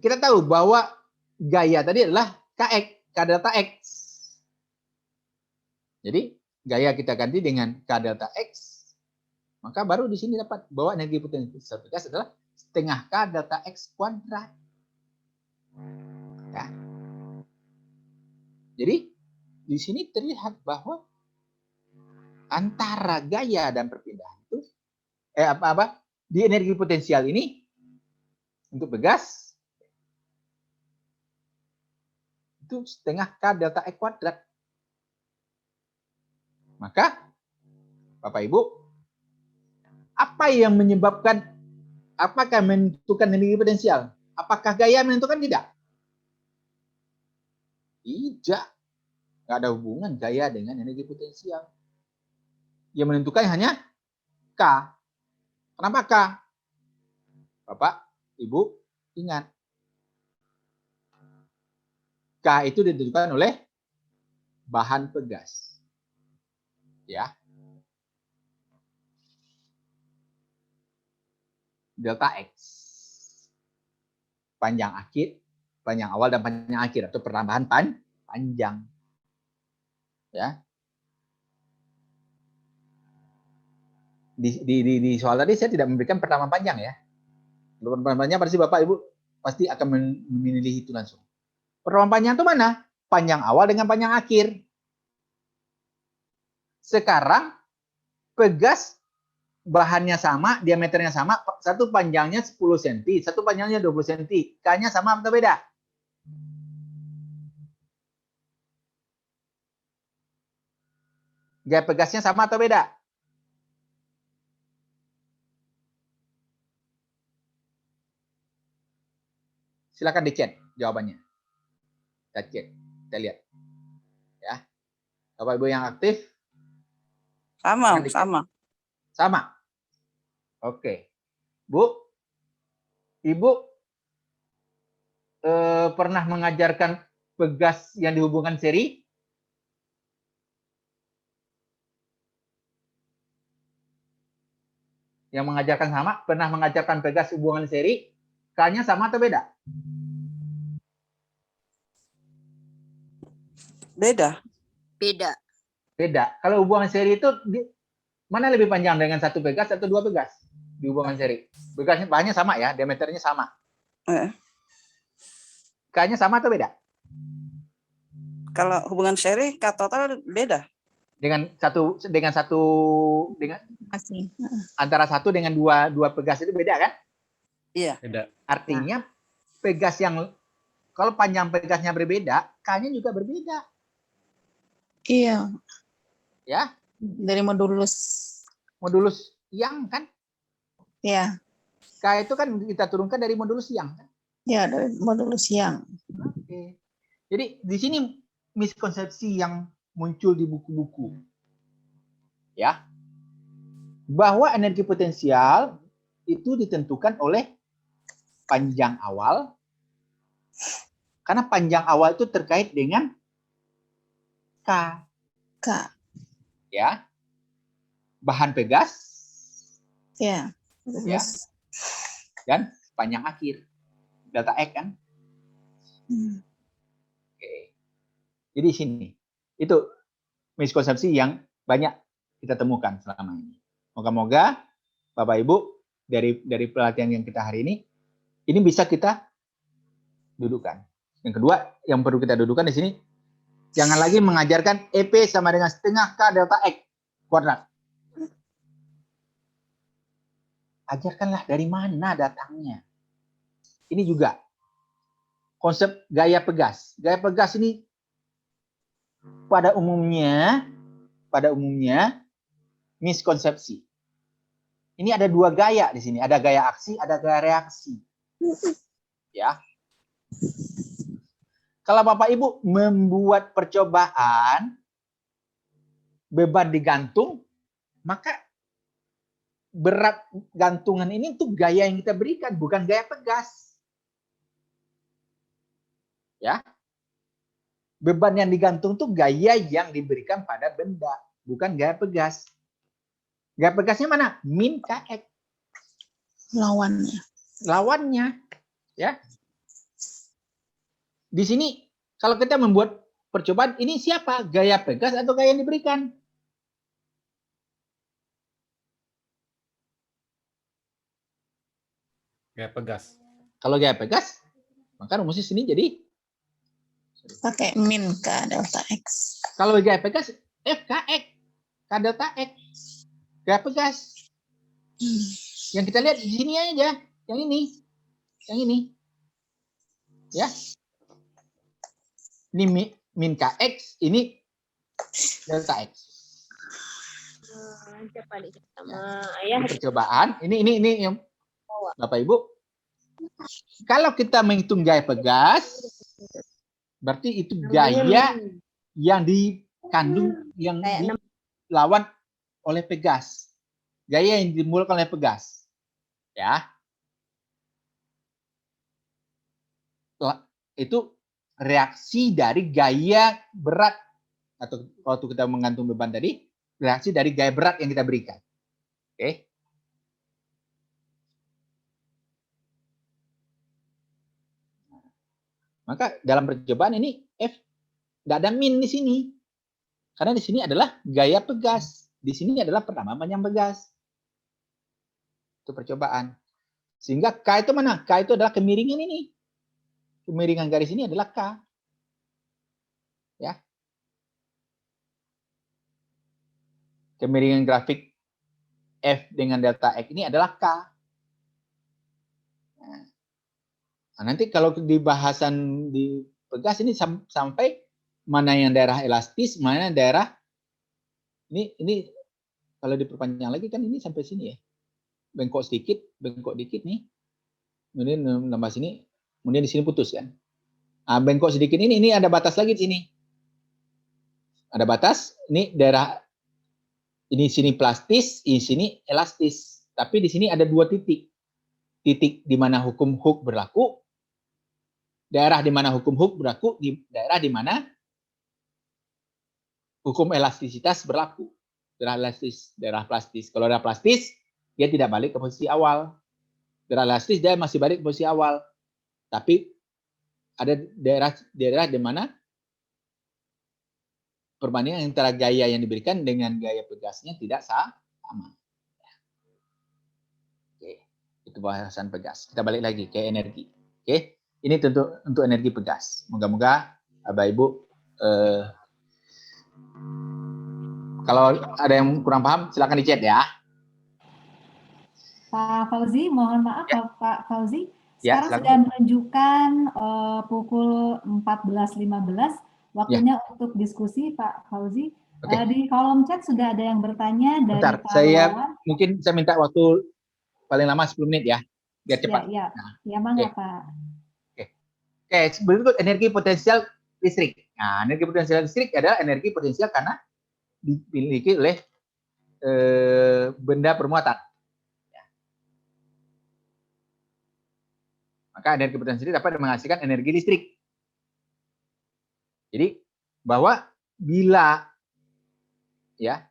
Kita tahu bahwa gaya tadi adalah Kx, K delta X. Jadi gaya kita ganti dengan K delta X. Maka baru di sini dapat bahwa energi potensial pegas adalah setengah K delta X kuadrat. Ya. Jadi di sini terlihat bahwa antara gaya dan perpindahan itu di energi potensial ini untuk pegas itu setengah K delta X kuadrat. Maka Bapak Ibu, Apa yang menyebabkan, apakah menentukan energi potensial? Apakah gaya menentukan? Tidak. Tidak. Nggak ada hubungan gaya dengan energi potensial. Yang menentukan hanya K. Kenapa K? Bapak, Ibu, ingat. K itu ditentukan oleh bahan pegas. Ya. Delta X. Panjang akhir, panjang awal dan panjang akhir atau penambahan panjang. Ya. Di soal tadi saya tidak memberikan pertambahan panjang ya. Pertambahan panjang pasti Bapak Ibu pasti akan memilih itu langsung. Pertambahan panjang itu mana? Panjang awal dengan panjang akhir. Sekarang pegas bahannya sama, diameternya sama, satu panjangnya 10 cm, satu panjangnya 20 cm. K-nya sama atau beda? Gaya pegasnya sama atau beda? Silakan dicek jawabannya. Kita cek, kita lihat. Ya. Bapak Ibu yang aktif? Sama. Sama. Oke. Bu, Ibu pernah mengajarkan pegas yang dihubungkan seri? Yang mengajarkan sama, pernah mengajarkan pegas hubungan seri? K-nya sama atau beda? Beda. Beda. Kalau hubungan seri itu mana lebih panjang, dengan satu pegas atau dua pegas di hubungan seri? Pegasnya bahannya sama ya, diameternya sama. K-nya sama atau beda? Kalau hubungan seri K total beda. Antara satu dengan dua pegas itu beda kan? Iya. Beda. Artinya pegas yang kalau panjang pegasnya berbeda, K-nya juga berbeda. Iya. Ya, Dari modulus. modulus yang kan? Ya. K itu kan kita turunkan dari modulus yang kan? Ya, dari modulus yang. Oke. Jadi di sini miskonsepsi yang muncul di buku-buku. Ya. Bahwa energi potensial itu ditentukan oleh panjang awal. Karena panjang awal itu terkait dengan K. Ya. Bahan pegas. Ya. Ya. Dan panjang akhir. Delta X kan? Oke. Jadi sini. Itu miskonsepsi yang banyak kita temukan selama ini. Moga-moga Bapak Ibu dari pelatihan yang kita hari ini bisa kita dudukkan. Yang kedua yang perlu kita dudukkan di sini, jangan lagi mengajarkan EP sama dengan setengah K delta X kuadrat. Ajarkanlah dari mana datangnya. Ini juga konsep gaya pegas. Gaya pegas ini pada umumnya miskonsepsi. Ini ada dua gaya di sini, ada gaya aksi, ada gaya reaksi. Ya. Kalau Bapak Ibu membuat percobaan beban digantung, maka berat gantungan ini tuh gaya yang kita berikan, bukan gaya pegas. Ya. Beban yang digantung tuh gaya yang diberikan pada benda, bukan gaya pegas. Gaya pegasnya mana? Min KX. Lawannya. Ya. Di sini kalau kita membuat percobaan, ini siapa? Gaya pegas atau gaya yang diberikan? Gaya pegas. Kalau gaya pegas, maka rumusnya sini jadi Pakai min K delta X. kalau gaya pegas FKX, K delta X. Gaya pegas. Yang kita lihat di sini aja, yang ini. Yang ini. Ya. Ini min KX, ini delta X. Siapa nih? Sama ayah. Percobaan. Ini yang Bapak Ibu. Kalau kita menghitung gaya pegas, berarti itu gaya yang dikandung, yang dilawan oleh pegas. Gaya yang dimulakan oleh pegas. Ya. Itu reaksi dari gaya berat, atau waktu kita menggantung beban tadi, reaksi dari gaya berat yang kita berikan. Oke. Maka dalam percobaan ini F nggak ada min di sini. Karena di sini adalah gaya pegas. Di sini adalah pertama yang pegas. Itu percobaan. Sehingga K itu mana? K itu adalah kemiringan ini. Kemiringan garis ini adalah K. Ya. Kemiringan grafik F dengan delta X ini adalah K. Nah, nanti kalau di bahasan di pegas ini sampai mana yang daerah elastis, mana daerah ini kalau diperpanjang lagi kan ini sampai sini ya. Bengkok dikit nih. Kemudian nambah sini, kemudian di sini putus kan. Nah, bengkok sedikit ini ada batas lagi di sini. Ada batas, ini daerah ini sini plastis, ini sini elastis. Tapi di sini ada dua titik. Titik di mana hukum Hooke berlaku, daerah di mana hukum Hooke berlaku, di daerah di mana hukum elastisitas berlaku. Daerah elastis, daerah plastis. Kalau daerah plastis, dia tidak balik ke posisi awal. Daerah elastis dia masih balik ke posisi awal. Tapi ada daerah di mana perbandingan antara gaya yang diberikan dengan gaya pegasnya tidak sama. Oke, itu bahasan pegas. Kita balik lagi ke energi. Oke, ini tentu untuk energi pegas. Moga-moga Bapak Ibu kalau ada yang kurang paham silakan di chat ya. Pak Fauzi, mohon maaf Ya. Pak Fauzi. Ya, Sekarang silakan. sudah menunjukkan pukul 14.15. Waktunya untuk diskusi Pak Fauzi. Oke. Di kolom chat sudah ada yang bertanya dari Bentar, Pak saya Wawan. mungkin saya minta waktu paling lama 10 menit ya, biar cepat. Ya, Nah, ya mangga oke. Pak. Oke, berikut energi potensial listrik. Nah, energi potensial listrik adalah energi potensial karena dimiliki oleh benda bermuatan. Ya. Maka energi potensial dapat menghasilkan energi listrik. Jadi bahwa bila ya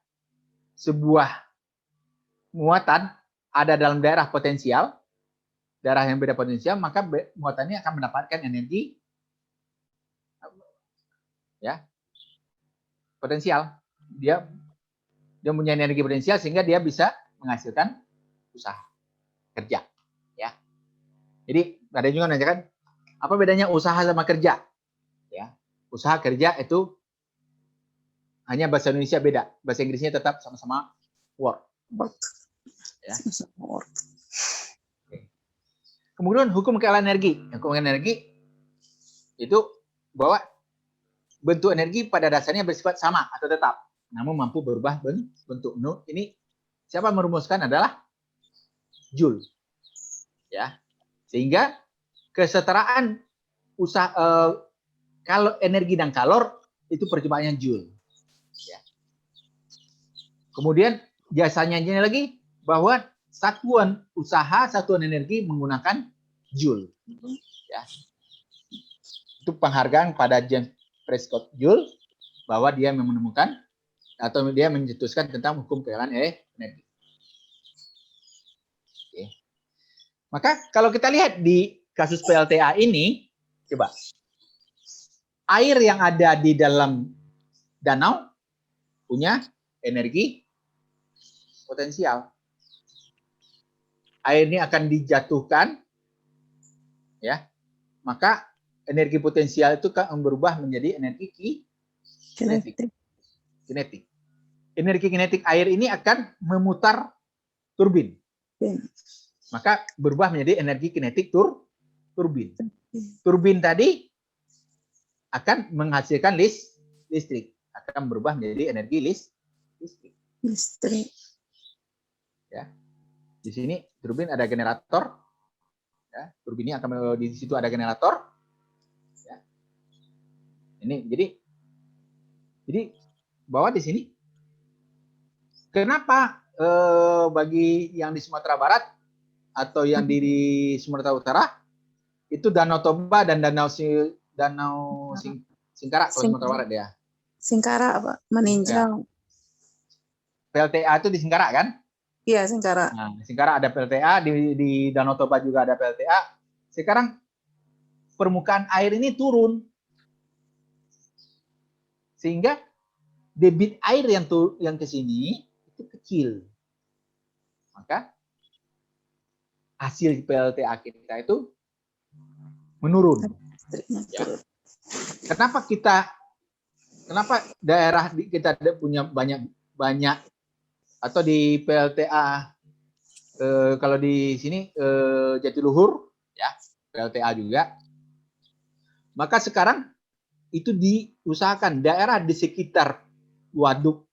sebuah muatan ada dalam daerah potensial, daerah yang beda potensial, maka muatannya akan mendapatkan energi ya potensial. Dia punya energi potensial sehingga dia bisa menghasilkan usaha kerja ya. Jadi ada juga menanyakan apa bedanya usaha sama kerja ya. Usaha kerja itu hanya bahasa Indonesia beda, bahasa Inggrisnya tetap sama-sama work ya. Kemudian hukum kealaan energi. Hukum energi itu bahwa bentuk energi pada dasarnya bersifat sama atau tetap, namun mampu berubah bentuk. Ini siapa merumuskan adalah Joule. Ya. Sehingga kesetaraan kalau energi dan kalor itu percobaannya Joule. Ya. Kemudian biasanya lagi bahwa satuan usaha, satuan energi menggunakan Joule. Ya. Itu penghargaan pada James Prescott Joule bahwa dia menemukan atau dia mencetuskan tentang hukum kealaan energi. Oke. Maka kalau kita lihat di kasus PLTA ini, coba air yang ada di dalam danau punya energi potensial. Air ini akan dijatuhkan, ya, maka energi potensial itu akan berubah menjadi energi kinetik. Energi kinetik air ini akan memutar turbin, maka berubah menjadi energi kinetik turbin. Turbin tadi akan menghasilkan listrik, akan berubah menjadi energi listrik. Listrik. Ya. Di sini turbin ada generator. Ya, turbin ini akan di situ ada generator. Ya. Ini jadi bahwa di sini kenapa bagi yang di Sumatera Barat atau yang di Sumatera Utara itu Danau Toba dan Danau Singkarak kalau Sumatera Barat ya. Singkarak, Pak. Meninjau. PLTA itu di Singkarak kan? Iya, Singkarak. Nah, di Singkarak ada PLTA, di Danau Toba juga ada PLTA. Sekarang permukaan air ini turun. Sehingga debit air yang ke sini itu kecil. Maka hasil PLTA kita itu menurun. Ya. Kenapa daerah kita punya banyak atau di PLTA kalau di sini Jatiluhur ya PLTA juga, maka sekarang itu diusahakan daerah di sekitar waduk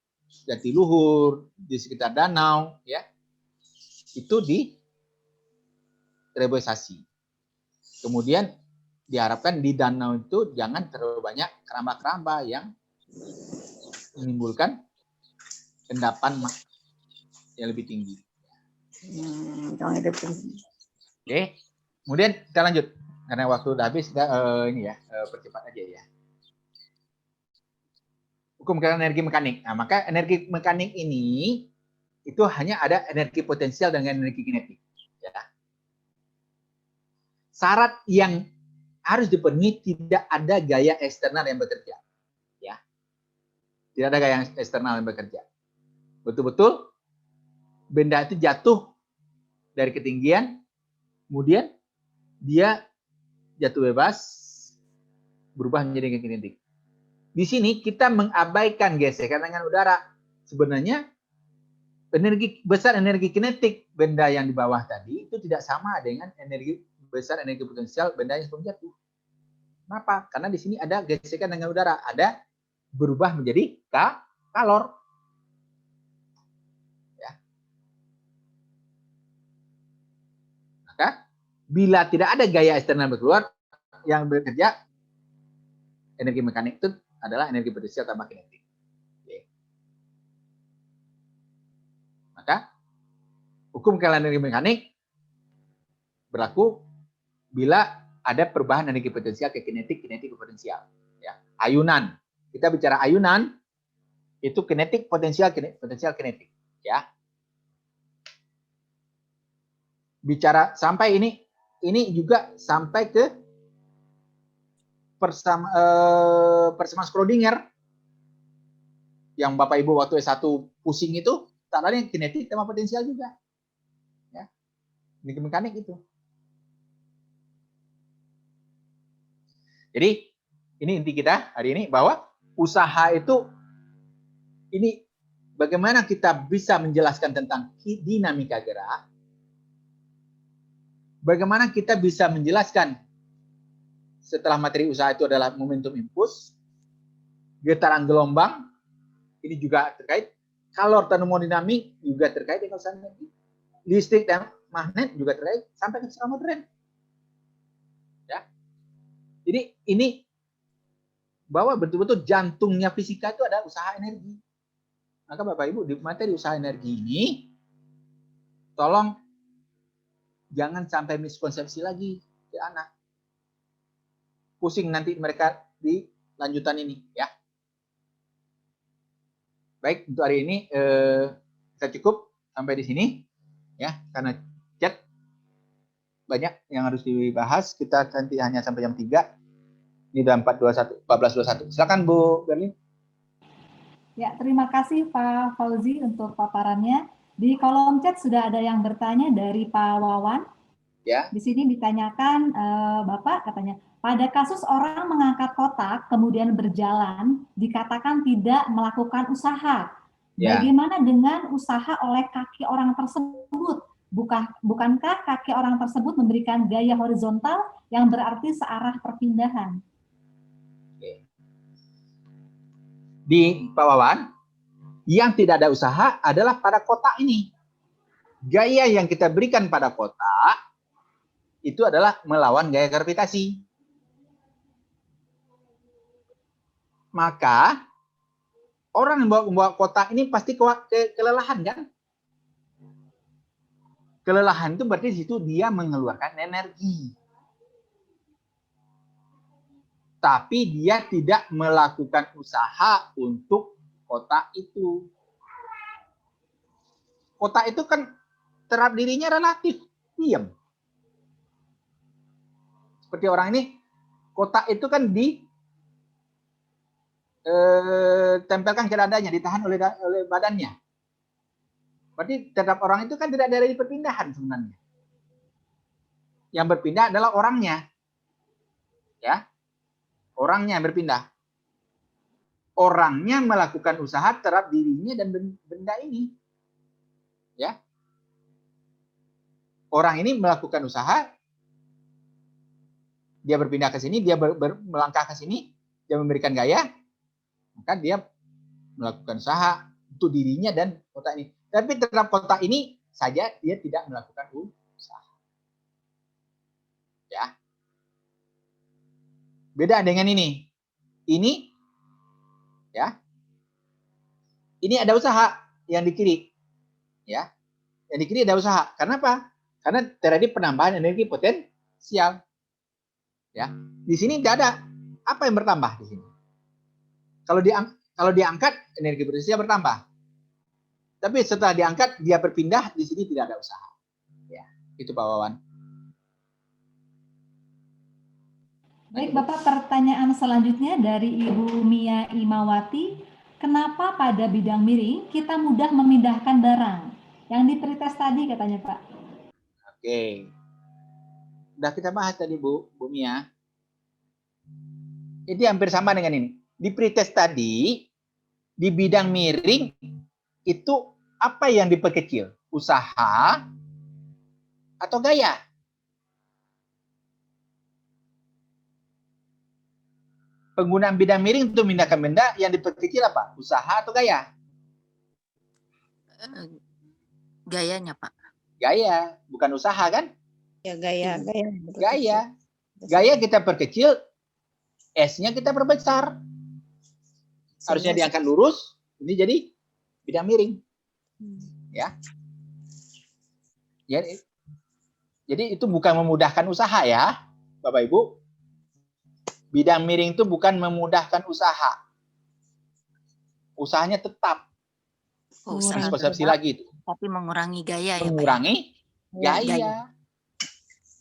Jatiluhur, di sekitar danau ya itu direboisasi. Kemudian diharapkan di danau itu jangan terlalu banyak keramba-keramba yang menimbulkan endapan yang lebih tinggi. Oke, kemudian kita lanjut karena waktu udah habis, kita percepat aja ya. Hukum energi mekanik. Nah, maka energi mekanik ini itu hanya ada energi potensial dan energi kinetik. Ya. Syarat yang harus dipenuhi tidak ada gaya eksternal yang bekerja. Ya. Tidak ada gaya eksternal yang bekerja. Betul-betul benda itu jatuh dari ketinggian, kemudian dia jatuh bebas, berubah menjadi kinetik. Di sini kita mengabaikan gesekan dengan udara. Sebenarnya energi kinetik benda yang di bawah tadi itu tidak sama dengan energi potensial benda yang sebelum jatuh. Kenapa? Karena di sini ada gesekan dengan udara, ada berubah menjadi kalor. Ya. Maka bila tidak ada gaya eksternal keluar yang bekerja, energi mekanik itu adalah energi potensial tambah kinetik. Oke. Maka hukum kekayaan energi mekanik berlaku bila ada perubahan energi potensial ke kinetik ke potensial. Ya. Ayunan. Kita bicara ayunan itu kinetik, potensial kinetik. Ya. Bicara sampai ini juga sampai ke persamaan Schrödinger yang Bapak Ibu waktu S1 pusing itu, tak lain kinetik sama potensial juga. Ya. Energi mekanik itu. Jadi ini inti kita hari ini bahwa usaha itu ini bagaimana kita bisa menjelaskan tentang dinamika gerak, bagaimana kita bisa menjelaskan setelah materi usaha itu adalah momentum impuls, getaran gelombang, ini juga terkait, kalor termodinamik juga terkait dengan usaha energi, listrik dan magnet juga terkait, sampai ke psikologi modern. Ya. Jadi ini bahwa betul-betul jantungnya fisika itu ada usaha energi. Maka Bapak Ibu di materi usaha energi ini, tolong jangan sampai miskonsepsi lagi ke anak. Pusing nanti mereka di lanjutan ini ya. Baik, untuk hari ini kita cukup sampai di sini ya, karena chat banyak yang harus dibahas. Kita nanti hanya sampai jam 3. Ini udah 14.21. Silakan Bu Berlin. Ya, terima kasih Pak Fauzi untuk paparannya. Di kolom chat sudah ada yang bertanya dari Pak Wawan. Ya. Di sini ditanyakan Bapak katanya, pada kasus orang mengangkat kotak kemudian berjalan dikatakan tidak melakukan usaha. Ya. Bagaimana dengan usaha oleh kaki orang tersebut? Bukankah kaki orang tersebut memberikan gaya horizontal yang berarti searah perpindahan? Oke. Di Pak Wawan, Yang tidak ada usaha adalah pada kotak ini. Gaya yang kita berikan pada kotak itu adalah melawan gaya gravitasi. Maka orang yang membawa kotak ini pasti kelelahan kan? Kelelahan itu berarti di situ dia mengeluarkan energi. Tapi dia tidak melakukan usaha untuk kotak itu. Kotak itu kan terhadap dirinya relatif diam. Seperti orang ini, kotak itu kan tempelkan ke dadanya, ditahan oleh badannya. Berarti terhadap orang itu kan tidak ada perpindahan sebenarnya. Yang berpindah adalah orangnya. Ya. Orangnya yang berpindah. Orangnya melakukan usaha terhadap dirinya dan benda ini. Ya. Orang ini melakukan usaha, dia berpindah ke sini, dia melangkah ke sini, dia memberikan gaya, maka dia melakukan usaha untuk dirinya dan kotak ini. Tapi terhadap kotak ini saja dia tidak melakukan usaha. Ya. Beda dengan ini. Ini ya. Ini ada usaha yang di kiri. Ya. Yang di kiri ada usaha. Kenapa? Karena terjadi penambahan energi potensial. Ya. Di sini tidak ada. Apa yang bertambah di sini? Kalau diangkat energi potensial bertambah. Tapi setelah diangkat dia berpindah, di sini tidak ada usaha. Ya, itu Pak Wawan. Baik, Bapak, pertanyaan selanjutnya dari Ibu Mia Imawati. Kenapa pada bidang miring kita mudah memindahkan barang? Yang di pretest tadi katanya, Pak. Oke. Sudah kita bahas tadi, Bu Mia. Ini hampir sama dengan ini. Di pretest tadi, di bidang miring, itu apa yang diperkecil? Usaha atau gaya? Penggunaan bidang miring untuk memindahkan benda yang diperkecil apa? Usaha atau gaya? Gayanya, Pak. Gaya, bukan usaha kan? Ya, gaya. Gaya. Gaya kita perkecil, S-nya kita perbesar. Harusnya diangkat lurus, ini jadi bidang miring. Ya. Jadi itu bukan memudahkan usaha ya, Bapak Ibu. Bidang miring itu bukan memudahkan usaha. Usahanya tetap. Persepsi lagi itu. Tapi mengurangi gaya ya, mengurangi Pak. Ya? gaya.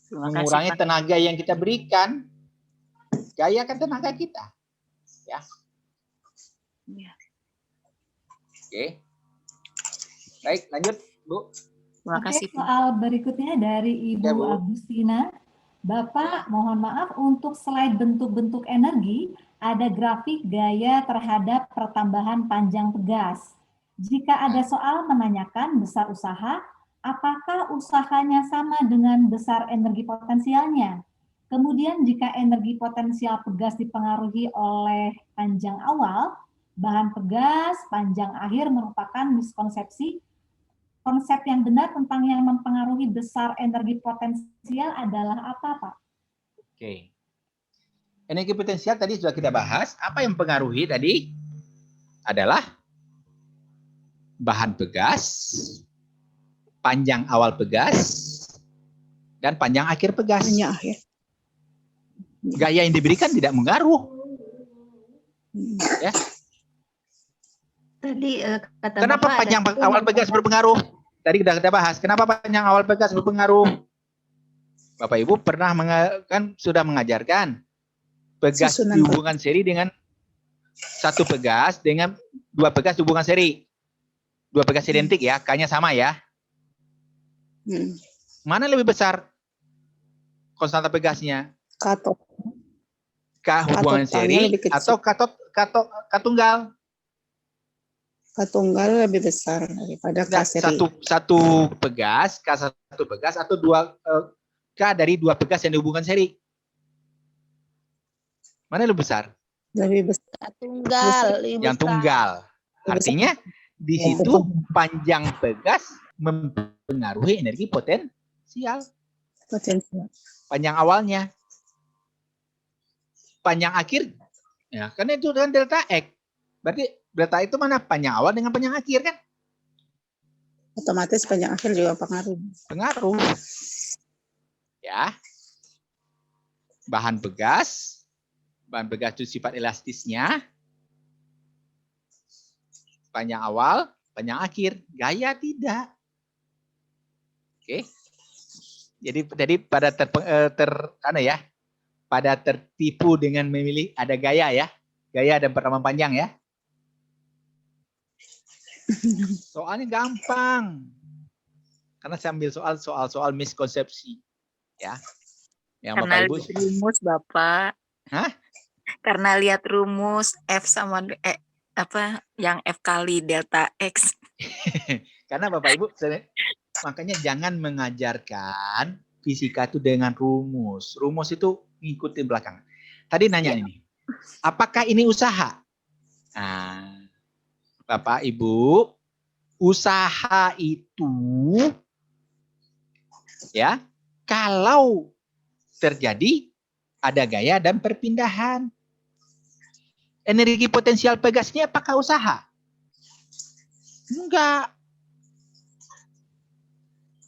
Mengurangi Kasih, tenaga yang kita berikan. Gaya kan tenaga kita. Ya. Ya. Oke. Baik, lanjut, Bu. Terima kasih. Soal berikutnya dari Ibu Agustina. Bapak, mohon maaf untuk slide bentuk-bentuk energi, ada grafik gaya terhadap pertambahan panjang pegas. Jika ada soal menanyakan besar usaha, apakah usahanya sama dengan besar energi potensialnya? Kemudian jika energi potensial pegas dipengaruhi oleh panjang awal, bahan pegas, panjang akhir merupakan miskonsepsi. Konsep yang benar tentang yang mempengaruhi besar energi potensial adalah apa, Pak? Oke. Energi potensial tadi sudah kita bahas. Apa yang mempengaruhi tadi adalah bahan pegas, panjang awal pegas, dan panjang akhir pegas. Panjang akhir. Gaya yang diberikan tidak mengaruh. Ya. Tadi kata Kenapa Bapak panjang awal pegas berpengaruh? Tadi sudah kita bahas. Kenapa panjang awal pegas berpengaruh? Bapak Ibu pernah sudah mengajarkan pegas dihubungkan seri dengan satu pegas dengan dua pegas hubungan seri. Dua pegas identik ya, K-nya sama ya. Mana lebih besar konstanta pegasnya? K hubungan seri atau K tunggal? K tunggal lebih besar daripada K seri. Satu pegas, K satu pegas atau dua K dari dua pegas yang dihubungkan seri. Mana lebih besar? Lebih besar. tunggal. Yang tunggal. Artinya Di situ panjang pegas mempengaruhi energi potensial. Potensial. Panjang awalnya. Panjang akhir, ya karena itu dengan delta X. Berarti delta itu mana? Panjang awal dengan panjang akhir kan? Otomatis panjang akhir juga pengaruh. Pengaruh. Ya. Bahan pegas itu sifat elastisnya. Panjang awal, panjang akhir. Gaya tidak. Oke. Jadi pada pada tertipu dengan memilih ada gaya ya. Gaya dan pertama panjang ya. Soalnya gampang. Karena saya ambil soal miskonsepsi. Ya. Yang Karena Bapak Ibu. lihat rumus Bapak. Hah? Karena lihat rumus F sama yang F kali delta X. Karena Bapak Ibu, makanya jangan mengajarkan fisika itu dengan rumus. Rumus itu ngikuti belakang. Tadi nanya ini, apakah ini usaha? Nah, Bapak Ibu, usaha itu ya kalau terjadi ada gaya dan perpindahan. Energi potensial pegasnya apakah usaha? Enggak.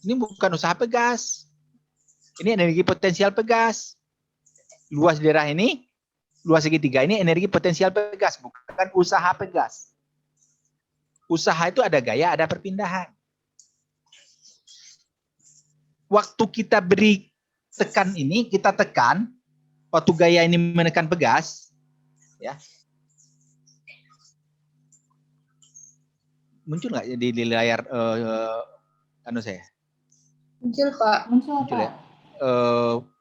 Ini bukan usaha pegas. Ini energi potensial pegas. Luas daerah ini, luas segitiga ini energi potensial pegas, bukan usaha pegas. Usaha itu ada gaya, ada perpindahan. Waktu kita beri tekan ini, kita tekan, waktu gaya ini menekan pegas, ya. Muncul nggak di layar saya? Muncul, Pak. Muncul, Muncul Pak. ya?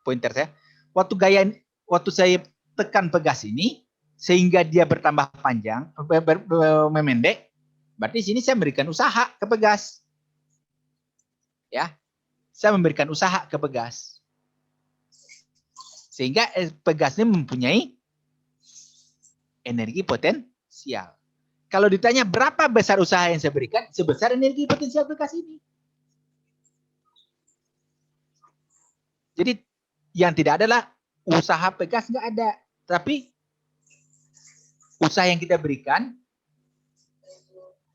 Pointer saya. Waktu saya tekan pegas ini, sehingga dia bertambah panjang, memendek, berarti sini saya memberikan usaha ke pegas. Ya, saya memberikan usaha ke pegas. Sehingga pegasnya mempunyai energi potensial. Kalau ditanya berapa besar usaha yang saya berikan, sebesar energi potensial pegas ini. Jadi yang tidak adalah usaha pegas nggak ada, tapi usaha yang kita berikan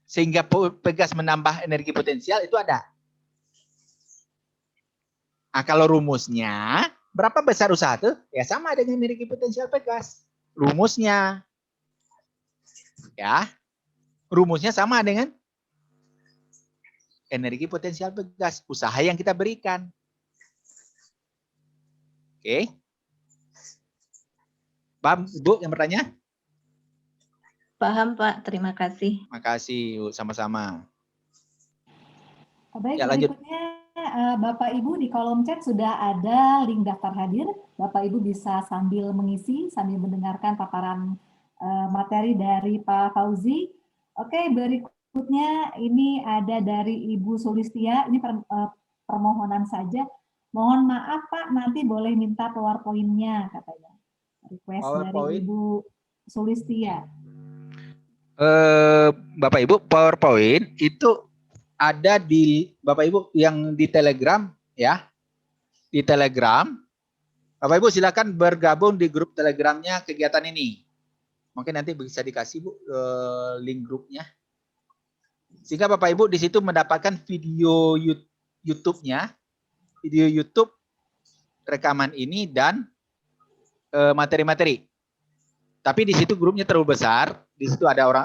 sehingga pegas menambah energi potensial itu ada. Nah, kalau rumusnya berapa besar usaha itu? Ya sama dengan energi potensial pegas. Rumusnya, ya, rumusnya sama dengan energi potensial pegas, usaha yang kita berikan. Oke. Paham, Ibu yang bertanya? Paham, Pak. Terima kasih. Makasih, Oh, sama-sama. baik, Ya, lanjut. berikutnya Bapak Ibu di kolom chat sudah ada link daftar hadir. Bapak Ibu bisa sambil mengisi, sambil mendengarkan paparan materi dari Pak Fauzi. Oke, berikutnya ini ada dari Ibu Sulistia. Ini permohonan saja. Mohon maaf Pak, nanti boleh minta PowerPoint-nya katanya. Request dari PowerPoint? Ibu Sulistia. Bapak Ibu, PowerPoint itu ada di Bapak Ibu yang di Telegram ya. Di Telegram. Bapak Ibu silakan bergabung di grup Telegramnya kegiatan ini. Mungkin nanti bisa dikasih Bu link grupnya. Sehingga Bapak Ibu di situ mendapatkan video YouTube-nya, video YouTube rekaman ini dan materi-materi. Tapi di situ grupnya terlalu besar. Di situ ada orang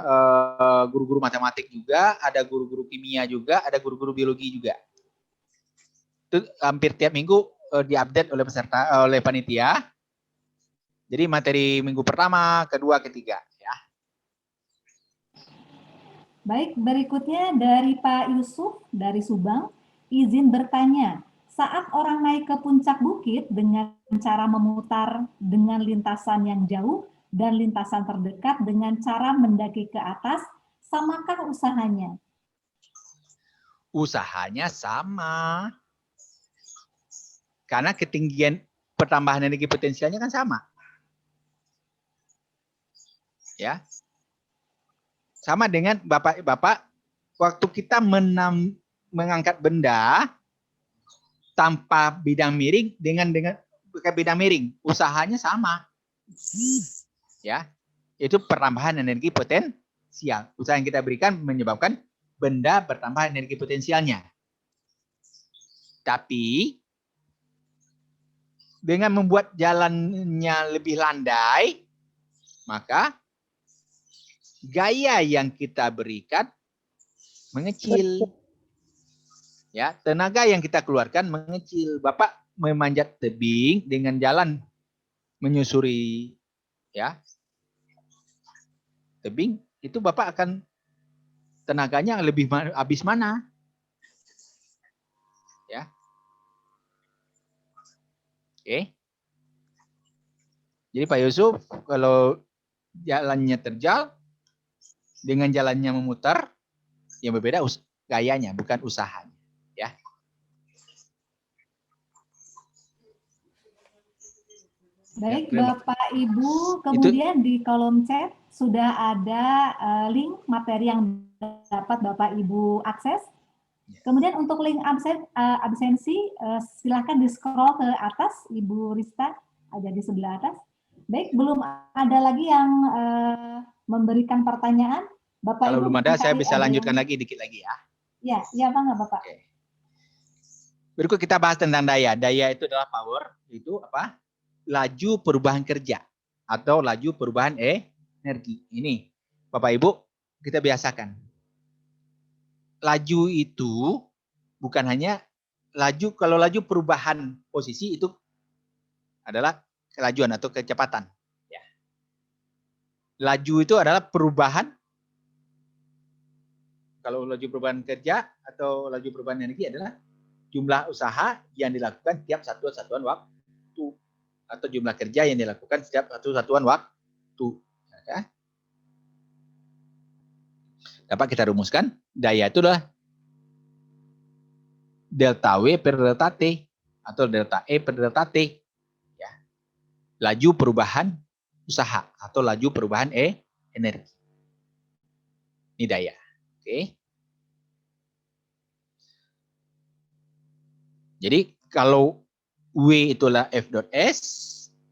guru-guru matematik juga, ada guru-guru kimia juga, ada guru-guru biologi juga. Itu hampir tiap minggu diupdate oleh peserta, oleh panitia. Jadi materi minggu pertama, kedua, ketiga. Ya. Baik, berikutnya dari Pak Yusuf dari Subang, izin bertanya. Saat orang naik ke puncak bukit dengan cara memutar dengan lintasan yang jauh dan lintasan terdekat dengan cara mendaki ke atas, samakah usahanya? Usahanya sama. Karena ketinggian pertambahan energi potensialnya kan sama. Ya. Sama dengan Bapak waktu kita mengangkat benda tanpa bidang miring dengan pakai bidang miring, usahanya sama. Ya. Itu penambahan energi potensial. Usaha yang kita berikan menyebabkan benda bertambah energi potensialnya. Tapi dengan membuat jalannya lebih landai, maka gaya yang kita berikan mengecil. Ya, tenaga yang kita keluarkan mengecil. Bapak memanjat tebing dengan jalan menyusuri ya tebing, itu Bapak akan tenaganya lebih habis mana? Ya. Oke. Jadi Pak Yusuf, kalau jalannya terjal dengan jalannya memutar, yang berbeda gayanya, bukan usahanya. Ya. Baik, Ya, Bapak Ibu, kemudian di kolom chat sudah ada link materi yang dapat Bapak Ibu akses. Kemudian untuk link absensi, silakan di-scroll ke atas, Ibu Rista, ada di sebelah atas. Baik, belum ada lagi yang memberikan pertanyaan. Bapak Kalau Ibu, belum ada, saya bisa lanjutkan lagi dikit lagi ya. Ya, Bang, Bapak. Oke. Berikut kita bahas tentang daya. Daya itu adalah power, itu apa? Laju perubahan kerja atau laju perubahan energi. Ini Bapak Ibu kita biasakan. Laju itu bukan hanya laju, kalau laju perubahan posisi itu adalah kelajuan atau kecepatan. Ya. Laju itu adalah perubahan, kalau laju perubahan kerja atau laju perubahan energi adalah jumlah usaha yang dilakukan tiap satu satuan waktu, atau jumlah kerja yang dilakukan setiap satu satuan waktu. Ya. Dapat kita rumuskan, daya itu adalah delta W per delta T atau delta E per delta T. Ya. Laju perubahan usaha atau laju perubahan energi. Ini daya. Oke. Jadi kalau W itu adalah F dot S,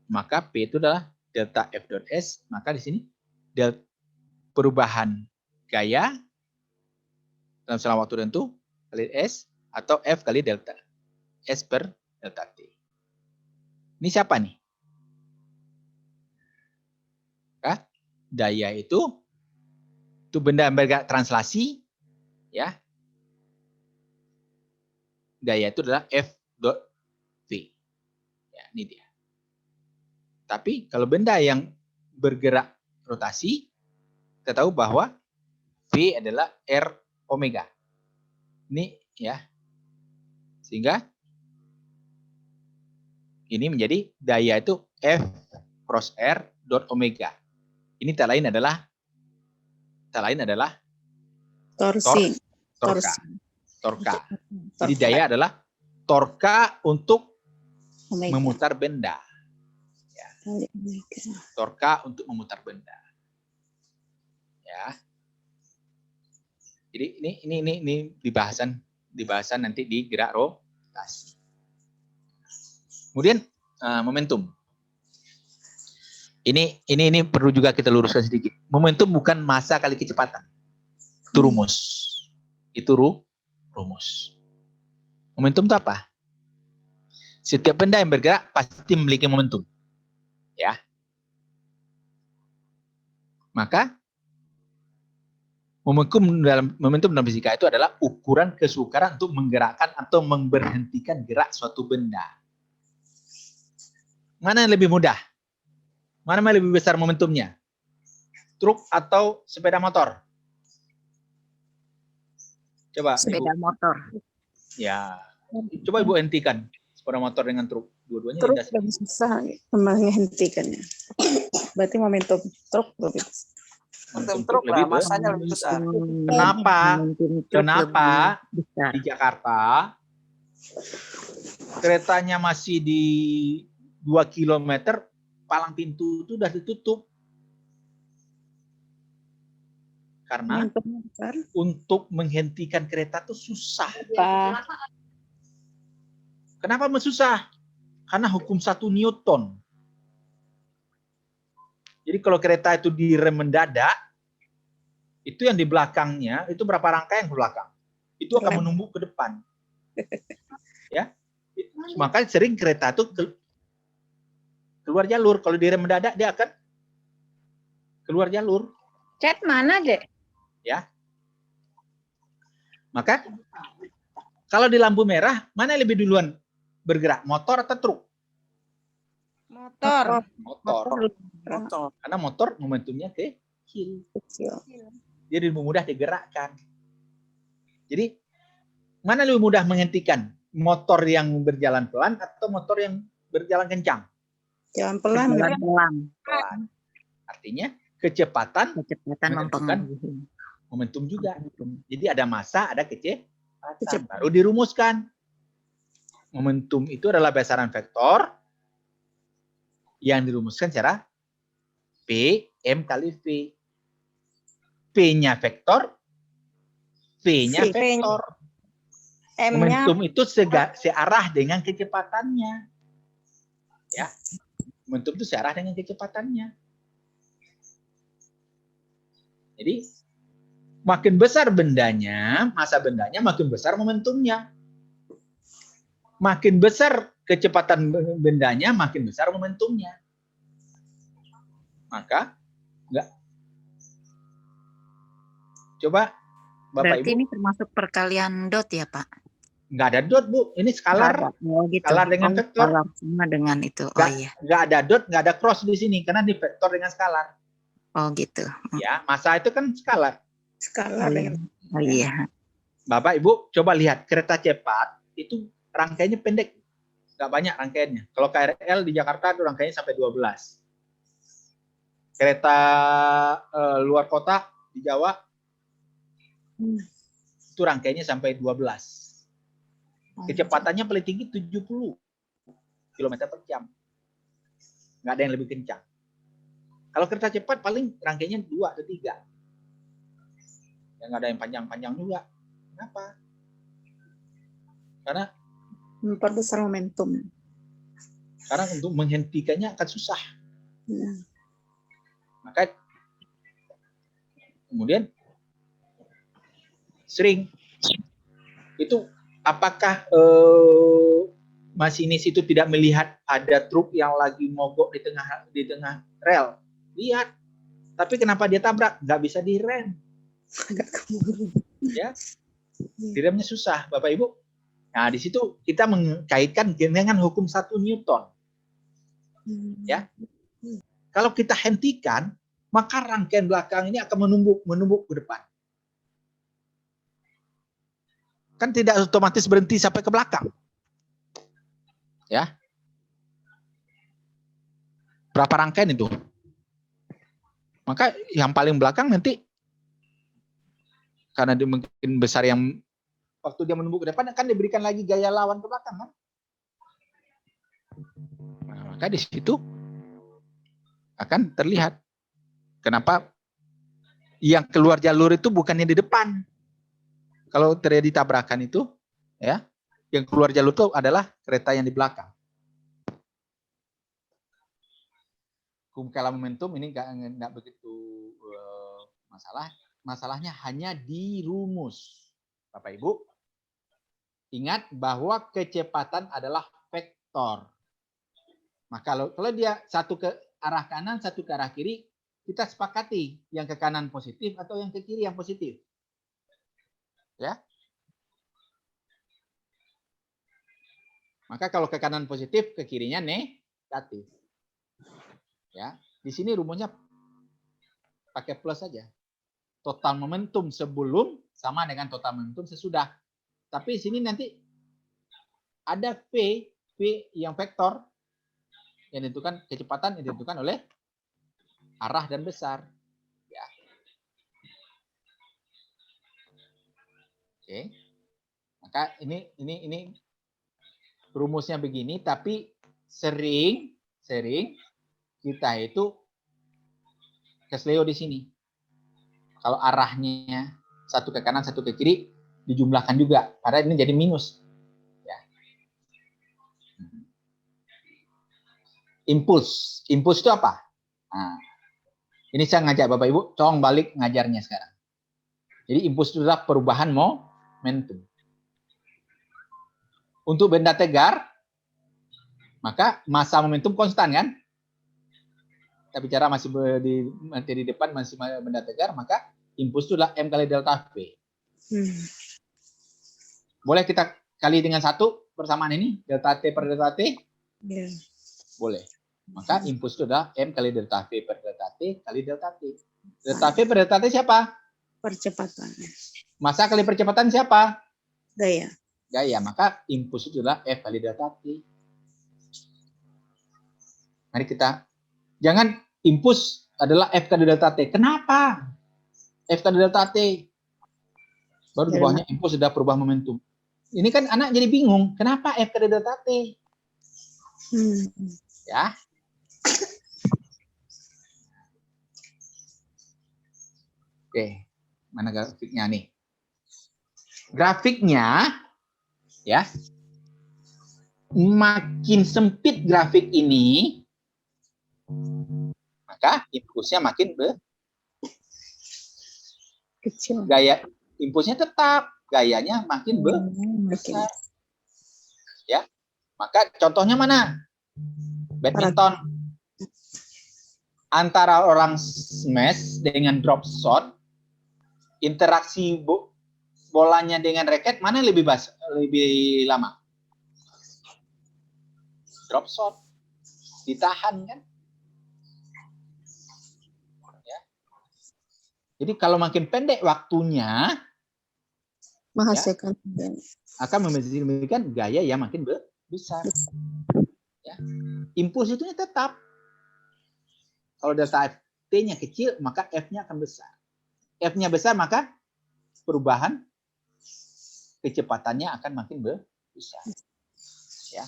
maka P itu adalah delta F dot S, maka di sini perubahan gaya dalam selama waktu tertentu kali S atau F kali delta S per delta T. Ini siapa nih? Nah, daya itu benda yang bergerak translasi, ya. Daya itu adalah F dot V. Ya, ini dia. Tapi kalau benda yang bergerak rotasi, kita tahu bahwa V adalah R omega. Ini ya. Sehingga ini menjadi daya itu F cross R dot omega. Ini tak lain adalah Torsi. torka. Jadi daya adalah torka untuk Omega. memutar benda. Ya. Torka untuk memutar benda. Ya. Jadi ini dibahasan nanti di gerak rotasi. Kemudian momentum. Ini perlu juga kita luruskan sedikit. Momentum bukan massa kali kecepatan. Itu rumus. Itu rumus. Momentum itu apa? Setiap benda yang bergerak pasti memiliki momentum. Ya. Maka momentum dalam fisika itu adalah ukuran kesukaran untuk menggerakkan atau memberhentikan gerak suatu benda. Mana yang lebih mudah? Mana yang lebih besar momentumnya? Truk atau sepeda motor? Coba Sepeda motor. Ya, coba Ibu hentikan sepeda motor dengan truk. Dua-duanya Truk lindas. lebih susah menghentikannya. Berarti momentum truk lebih besar. Momentum truk lah, masanya lebih besar. Kenapa Besar. di Jakarta keretanya masih di 2 km, palang pintu itu sudah ditutup? Karena Momentumnya besar. untuk menghentikan kereta itu susah. Pak. Kenapa susah? Karena hukum 1 Newton. Jadi kalau kereta itu direm mendadak, itu yang di belakangnya, itu berapa rangkaian ke belakang? Itu akan menumpuk ke depan. Ya, makanya sering kereta itu keluar jalur. Kalau direm mendadak, dia akan keluar jalur. Chat mana, Dek? Ya. Maka kalau di lampu merah, mana yang lebih duluan bergerak? Motor atau truk? Motor. Motor. Karena motor momentumnya kecil. Kecil. Jadi mudah digerakkan. Jadi mana lebih mudah menghentikan? Motor yang berjalan pelan atau motor yang berjalan kencang? Jalan pelan. Pelan. Artinya kecepatan menentukan mempengaruhi. momentum juga. Jadi ada massa, ada kecepatan. Baru dirumuskan. Momentum itu adalah besaran vektor yang dirumuskan secara P, M kali V. P-nya vektor, V-nya vektor. Momentum itu searah dengan kecepatannya. Ya. Momentum itu searah dengan kecepatannya. Jadi makin besar bendanya, massa bendanya, makin besar momentumnya. Makin besar kecepatan bendanya, makin besar momentumnya. Maka enggak. Coba Bapak Berarti Ibu. ini termasuk perkalian dot ya, Pak? Enggak ada dot, Bu. Ini skalar. Oh, gitu. Skalar dengan vektor. Skalar sama dengan itu. Oh iya. Enggak ada dot, enggak ada cross di sini karena di vektor dengan skalar. Oh gitu. Ya, massa itu kan skalar. Skala dengan Oh iya. Bapak Ibu coba lihat kereta cepat itu rangkaiannya pendek. Enggak banyak rangkaiannya. Kalau KRL di Jakarta itu rangkaiannya sampai 12. Kereta luar kota di Jawa itu rangkaiannya sampai 12. Kecepatannya paling tinggi 70 km per jam. Nggak ada yang lebih kencang. Kalau kereta cepat paling rangkaiannya 2 atau 3. Yang nggak ada yang panjang-panjang juga. Kenapa? Karena memperbesar momentum. Karena untuk menghentikannya akan susah. Maka kemudian sering itu apakah masinis itu tidak melihat ada truk yang lagi mogok di tengah rel? Lihat. Tapi kenapa dia tabrak? Nggak bisa direm. Agak keburu. Ya. Diremnya susah, Bapak Ibu. Nah, di situ kita mengkaitkan dengan hukum 1 Newton. Ya. Kalau kita hentikan, maka rangkaian belakang ini akan menumbuk ke depan. Kan tidak otomatis berhenti sampai ke belakang. Ya. Berapa rangkaian itu? Maka yang paling belakang nanti karena dia mungkin besar yang waktu dia menumbuk ke depan akan diberikan lagi gaya lawan ke belakang kan? Nah, maka di situ akan terlihat kenapa yang keluar jalur itu bukannya di depan. Kalau terjadi tabrakan itu, ya, yang keluar jalur itu adalah kereta yang di belakang. Hukum skala momentum ini nggak begitu masalah. Masalahnya hanya di rumus. Bapak Ibu, ingat bahwa kecepatan adalah vektor. Maka kalau dia satu ke arah kanan, satu ke arah kiri, kita sepakati yang ke kanan positif atau yang ke kiri yang positif. Ya. Maka kalau ke kanan positif, ke kirinya negatif. Ya, di sini rumusnya pakai plus saja. Total momentum sebelum sama dengan total momentum sesudah. Tapi di sini nanti ada P yang vektor yang ditentukan kecepatan yang ditentukan oleh arah dan besar. Ya. Oke. Maka ini rumusnya begini, tapi sering kita itu kesleo di sini. Kalau arahnya satu ke kanan, satu ke kiri, dijumlahkan juga. Padahal ini jadi minus. Ya. Impuls. Impuls itu apa? Nah, ini saya ngajak Bapak Ibu, colong balik ngajarnya sekarang. Jadi impuls itu adalah perubahan momentum. Untuk benda tegar, maka massa momentum konstan kan? Kita bicara masih di materi depan, masih benda tegar, maka impuls itu adalah M kali delta V. Boleh kita kali dengan 1 persamaan ini, delta T per delta T? Ya. Boleh. Maka impuls itu adalah M kali delta V per delta T kali delta T. Delta V per delta T siapa? Percepatan. Massa kali percepatan siapa? Gaya. Gaya. Maka impuls itu adalah F kali delta T. Mari kita, jangan impuls adalah F kali delta T. Kenapa? F kali delta T. Baru di bawahnya impuls sudah perubahan momentum. Ini kan anak jadi bingung. Kenapa F kali delta T? Ya. Oke, mana grafiknya nih? Grafiknya, ya, makin sempit grafik ini, maka impulsnya makin Kecil. gaya impulsnya tetap, gayanya makin besar. Ya, maka contohnya mana? Badminton. Antara orang smash dengan drop shot, interaksi bolanya dengan raket mana lebih lama? Drop shot. Ditahan kan? Ya. Jadi kalau makin pendek waktunya, Menghasilkan akan memberikan gaya yang makin besar. Ya. Impuls itu tetap. Kalau delta T-nya kecil, maka F-nya akan besar. F-nya besar, maka perubahan kecepatannya akan makin besar. Ya.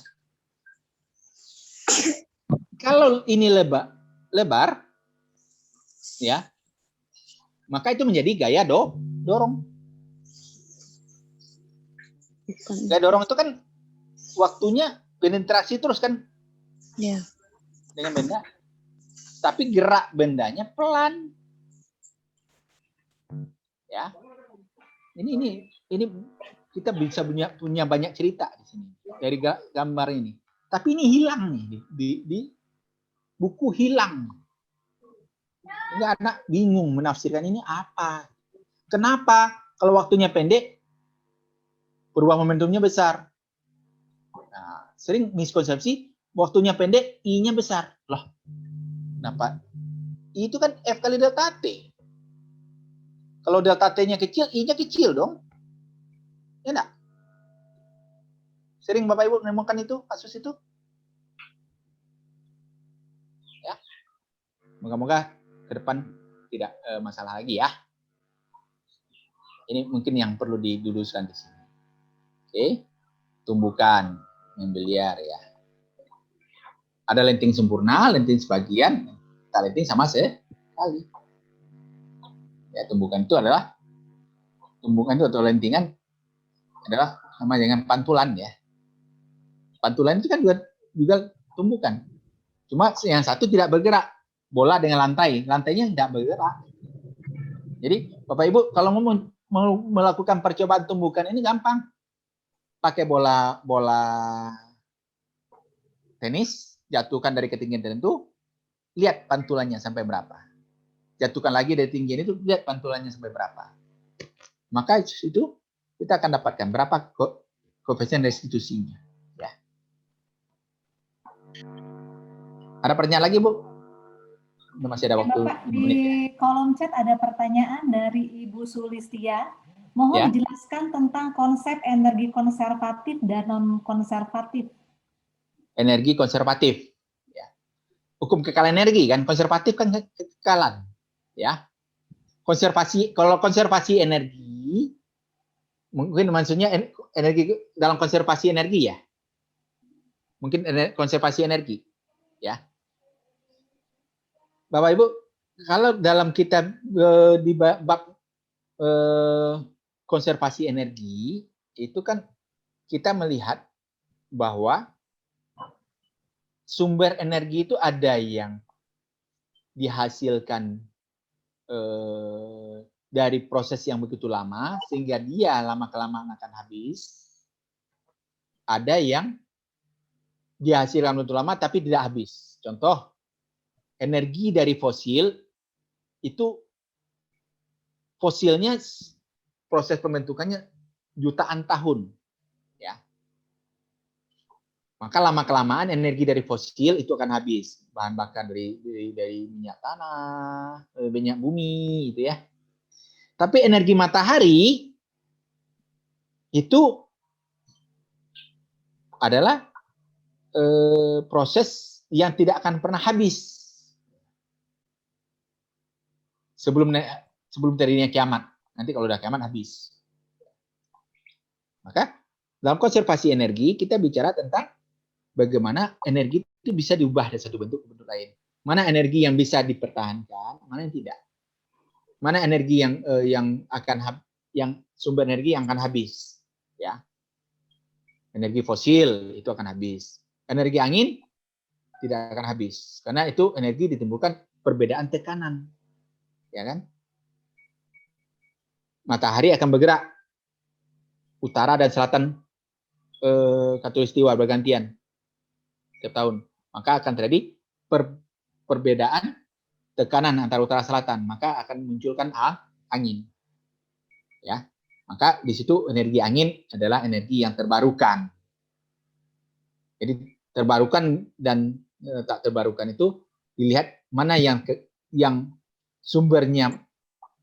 Kalau ini lebar, ya, maka itu menjadi gaya dorong. Gaya dorong itu kan waktunya penetrasi terus kan, ya, dengan benda, tapi gerak bendanya pelan. Ya, ini kita bisa punya banyak cerita di sini dari gambar ini. Tapi ini hilang nih di buku hilang. Enggak, anak bingung menafsirkan ini apa. Kenapa? Kalau waktunya pendek, perubahan momentumnya besar. Nah, sering miskonsepsi, waktunya pendek, I-nya besar. Loh, kenapa? I itu kan F kali delta T. Kalau delta T-nya kecil, I-nya kecil dong. Ya enggak? Sering Bapak Ibu menemukan itu, kasus itu? Ya. Moga-moga ke depan tidak masalah lagi ya. Ini mungkin yang perlu diluruskan di sini. Oke. Tumbukan membiliar ya. Ada lenting sempurna, lenting sebagian, tak lenting sama sekali. Ya, tumbukan itu atau lentingan adalah sama dengan pantulan ya. Pantulan itu kan juga tumbukan. Cuma yang satu tidak bergerak. Bola dengan lantainya tidak bergerak. Jadi Bapak Ibu kalau mau melakukan percobaan tumbukan ini gampang. Pakai bola tenis, jatuhkan dari ketinggian tertentu, lihat pantulannya sampai berapa. Jatuhkan lagi dari tinggi itu, lihat pantulannya sampai berapa. Maka itu kita akan dapatkan berapa koefisien restitusinya. Ya. Ada pertanyaan lagi, Bu? Masih ada waktu. Bapak, di kolom chat ada pertanyaan dari Ibu Sulistia. Mohon dijelaskan tentang konsep energi konservatif dan non-konservatif. Energi konservatif. Ya. Hukum kekalahan energi kan, konservatif kan kekekalan. Ya, kalau konservasi energi, mungkin maksudnya energi dalam konservasi energi ya, mungkin konservasi energi, ya. Bapak Ibu Kalau dalam kitab di bab konservasi energi itu kan kita melihat bahwa sumber energi itu ada yang dihasilkan dari proses yang begitu lama sehingga dia lama-kelamaan akan habis. Ada yang dihasilkan begitu lama tapi tidak habis. Contoh, energi dari fosil itu fosilnya proses pembentukannya jutaan tahun, ya. Maka lama-kelamaan energi dari fosil itu akan habis. Bahan bakar dari minyak tanah, minyak bumi, gitu ya. Tapi energi matahari itu adalah proses yang tidak akan pernah habis sebelum terjadinya kiamat. Nanti kalau udah kiamat habis. Maka dalam konservasi energi kita bicara tentang bagaimana energi itu bisa diubah dari satu bentuk ke bentuk lain. Mana energi yang bisa dipertahankan, mana yang tidak. Mana energi yang sumber energi yang akan habis, ya. Energi fosil itu akan habis. Energi angin tidak akan habis karena itu energi ditimbulkan perbedaan tekanan, ya kan? Matahari akan bergerak utara dan selatan khatulistiwa bergantian setiap tahun, maka akan terjadi perbedaan tekanan antara utara selatan, maka akan munculkan angin, ya. Maka di situ energi angin adalah energi yang terbarukan. Jadi terbarukan dan tak terbarukan itu dilihat mana yang sumbernya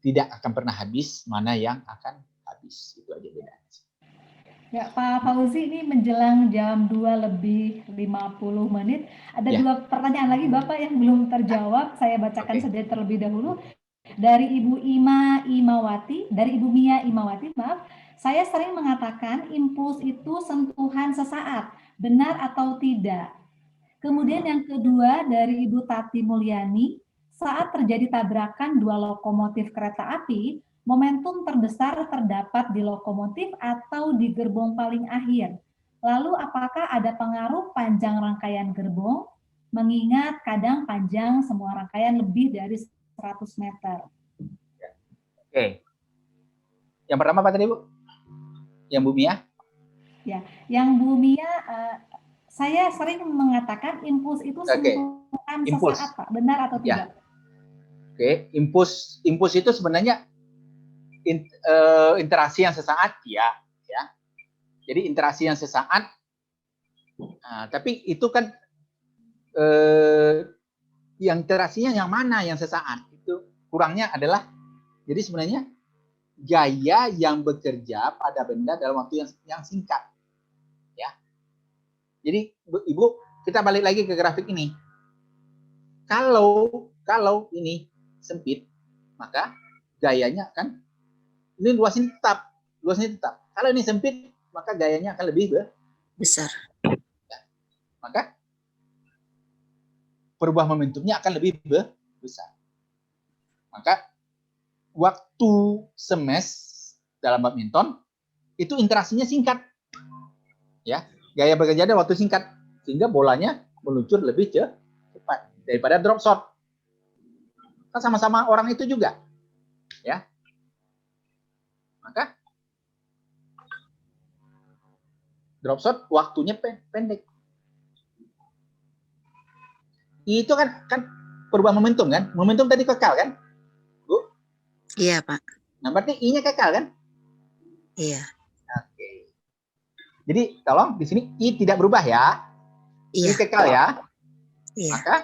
tidak akan pernah habis, mana yang akan habis. Itu aja bedanya. Ya, Pak Fauzi, ini menjelang jam 2:50. Ada Ya. 2 pertanyaan lagi Bapak yang belum terjawab. Saya bacakan Oke. saja terlebih dahulu. Dari Ibu Mia Imawati, maaf. Saya sering mengatakan impuls itu sentuhan sesaat. Benar atau tidak? Kemudian yang kedua dari Ibu Tati Mulyani, saat terjadi tabrakan 2 lokomotif kereta api, momentum terbesar terdapat di lokomotif atau di gerbong paling akhir. Lalu apakah ada pengaruh panjang rangkaian gerbong? Mengingat kadang panjang semua rangkaian lebih dari 100 meter. Oke. Yang pertama apa tadi, Bu? Yang Bu Mia? Ya, yang Bu Mia, saya sering mengatakan impuls itu sentuhan sesaat, Pak. Benar atau tidak? Oke, impuls itu sebenarnya interaksi yang sesaat, ya. Jadi interaksi yang sesaat, tapi itu kan yang interaksinya yang mana yang sesaat? Itu kurangnya adalah, jadi sebenarnya gaya yang bekerja pada benda dalam waktu yang singkat, ya. Jadi Ibu, kita balik lagi ke grafik ini. Kalau ini sempit, maka gayanya kan ini luasnya tetap. Kalau ini sempit, maka gayanya akan lebih besar. Ya. Maka perubahan momentumnya akan lebih besar. Maka waktu semes dalam badminton itu interaksinya singkat, ya. Gaya bekerja ada waktu singkat sehingga bolanya meluncur lebih cepat daripada drop shot. Kan sama-sama orang itu juga, ya. Maka drop shot waktunya pendek. Itu kan perubahan momentum kan? Momentum tadi kekal kan, Bu? Iya, Pak. Nah, berarti I-nya kekal kan? Iya. Oke. Jadi tolong di sini I tidak berubah ya. Iya. I kekal ya. Iya. Maka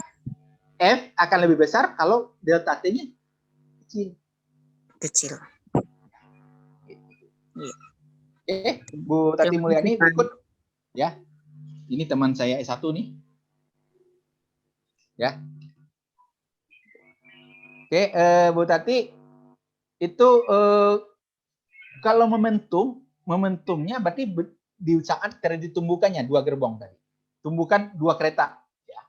F akan lebih besar kalau delta T-nya kecil. Iya. Oke, Bu Tati Mulyani berikut ya. Ini teman saya S1 nih. Ya. Oke, Bu Tati, itu kalau momentumnya berarti di saat ditumbuhkannya 2 gerbong tadi. Tumbuhkan 2 kereta. Ya.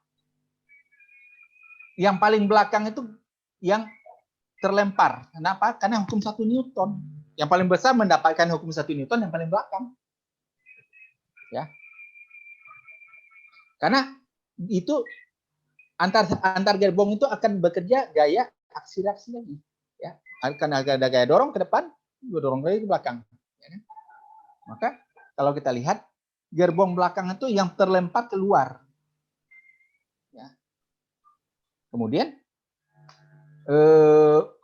Yang paling belakang itu yang terlempar. Kenapa? Karena hukum 1 Newton. Yang paling besar mendapatkan hukum 1 Newton yang paling belakang. Ya. Karena itu antar gerbong itu akan bekerja gaya aksi reaksi lagi. Ya. Akan ada gaya dorong ke depan, dorong lagi ke belakang. Ya. Maka kalau kita lihat gerbong belakang itu yang terlempar keluar. Ya. Kemudian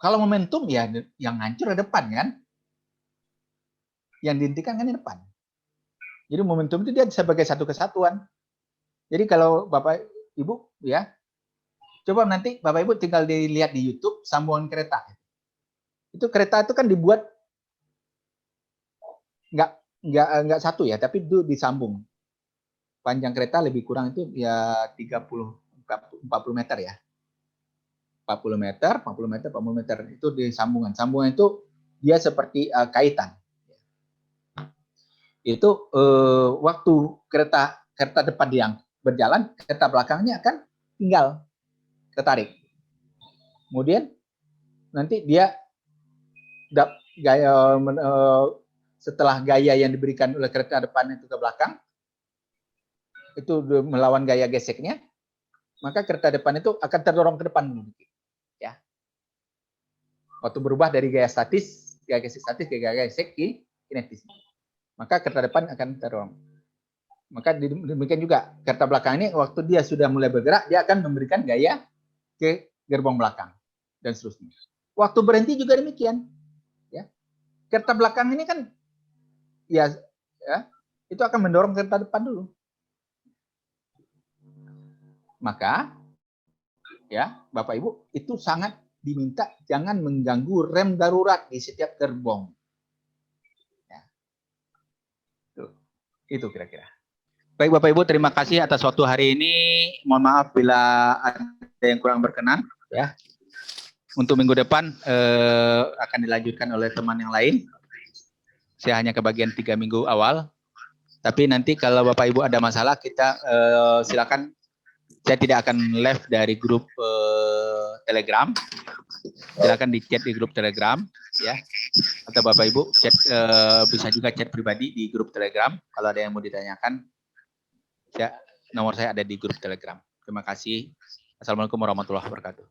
kalau momentum ya yang hancur di depan kan, yang dihentikan kan di depan. Jadi momentum itu dia sebagai satu kesatuan. Jadi kalau Bapak Ibu ya, coba nanti Bapak Ibu tinggal dilihat di YouTube sambungan kereta. Itu kereta itu kan dibuat nggak satu ya, tapi itu disambung. Panjang kereta lebih kurang itu ya 40 meter ya. 40 meter itu di sambungan. Sambungan itu dia seperti kaitan. Itu waktu kereta depan yang berjalan, kereta belakangnya akan tinggal ketarik. Kemudian nanti dia setelah gaya yang diberikan oleh kereta depan itu ke belakang, itu melawan gaya geseknya, maka kereta depan itu akan terdorong ke depan dulu. Ya. Waktu berubah dari gaya statis ke gaya gesek kinetis. Maka kereta depan akan terdorong. Maka demikian juga kereta belakang ini waktu dia sudah mulai bergerak, dia akan memberikan gaya ke gerbong belakang dan seterusnya. Waktu berhenti juga demikian. Ya. Kereta belakang ini kan ya itu akan mendorong kereta depan dulu. Maka ya Bapak Ibu itu sangat diminta jangan mengganggu rem darurat di setiap gerbong. Ya. Itu kira-kira. Baik Bapak Ibu, terima kasih atas waktu hari ini. Mohon maaf bila ada yang kurang berkenan. Ya. Untuk minggu depan akan dilanjutkan oleh teman yang lain. Saya hanya kebagian 3 minggu awal. Tapi nanti kalau Bapak Ibu ada masalah, kita silakan. Saya tidak akan live dari grup Telegram. Silakan di chat di grup Telegram, ya. Atau Bapak Ibu chat bisa juga chat pribadi di grup Telegram. Kalau ada yang mau ditanyakan, ya, nomor saya ada di grup Telegram. Terima kasih. Assalamualaikum warahmatullahi wabarakatuh.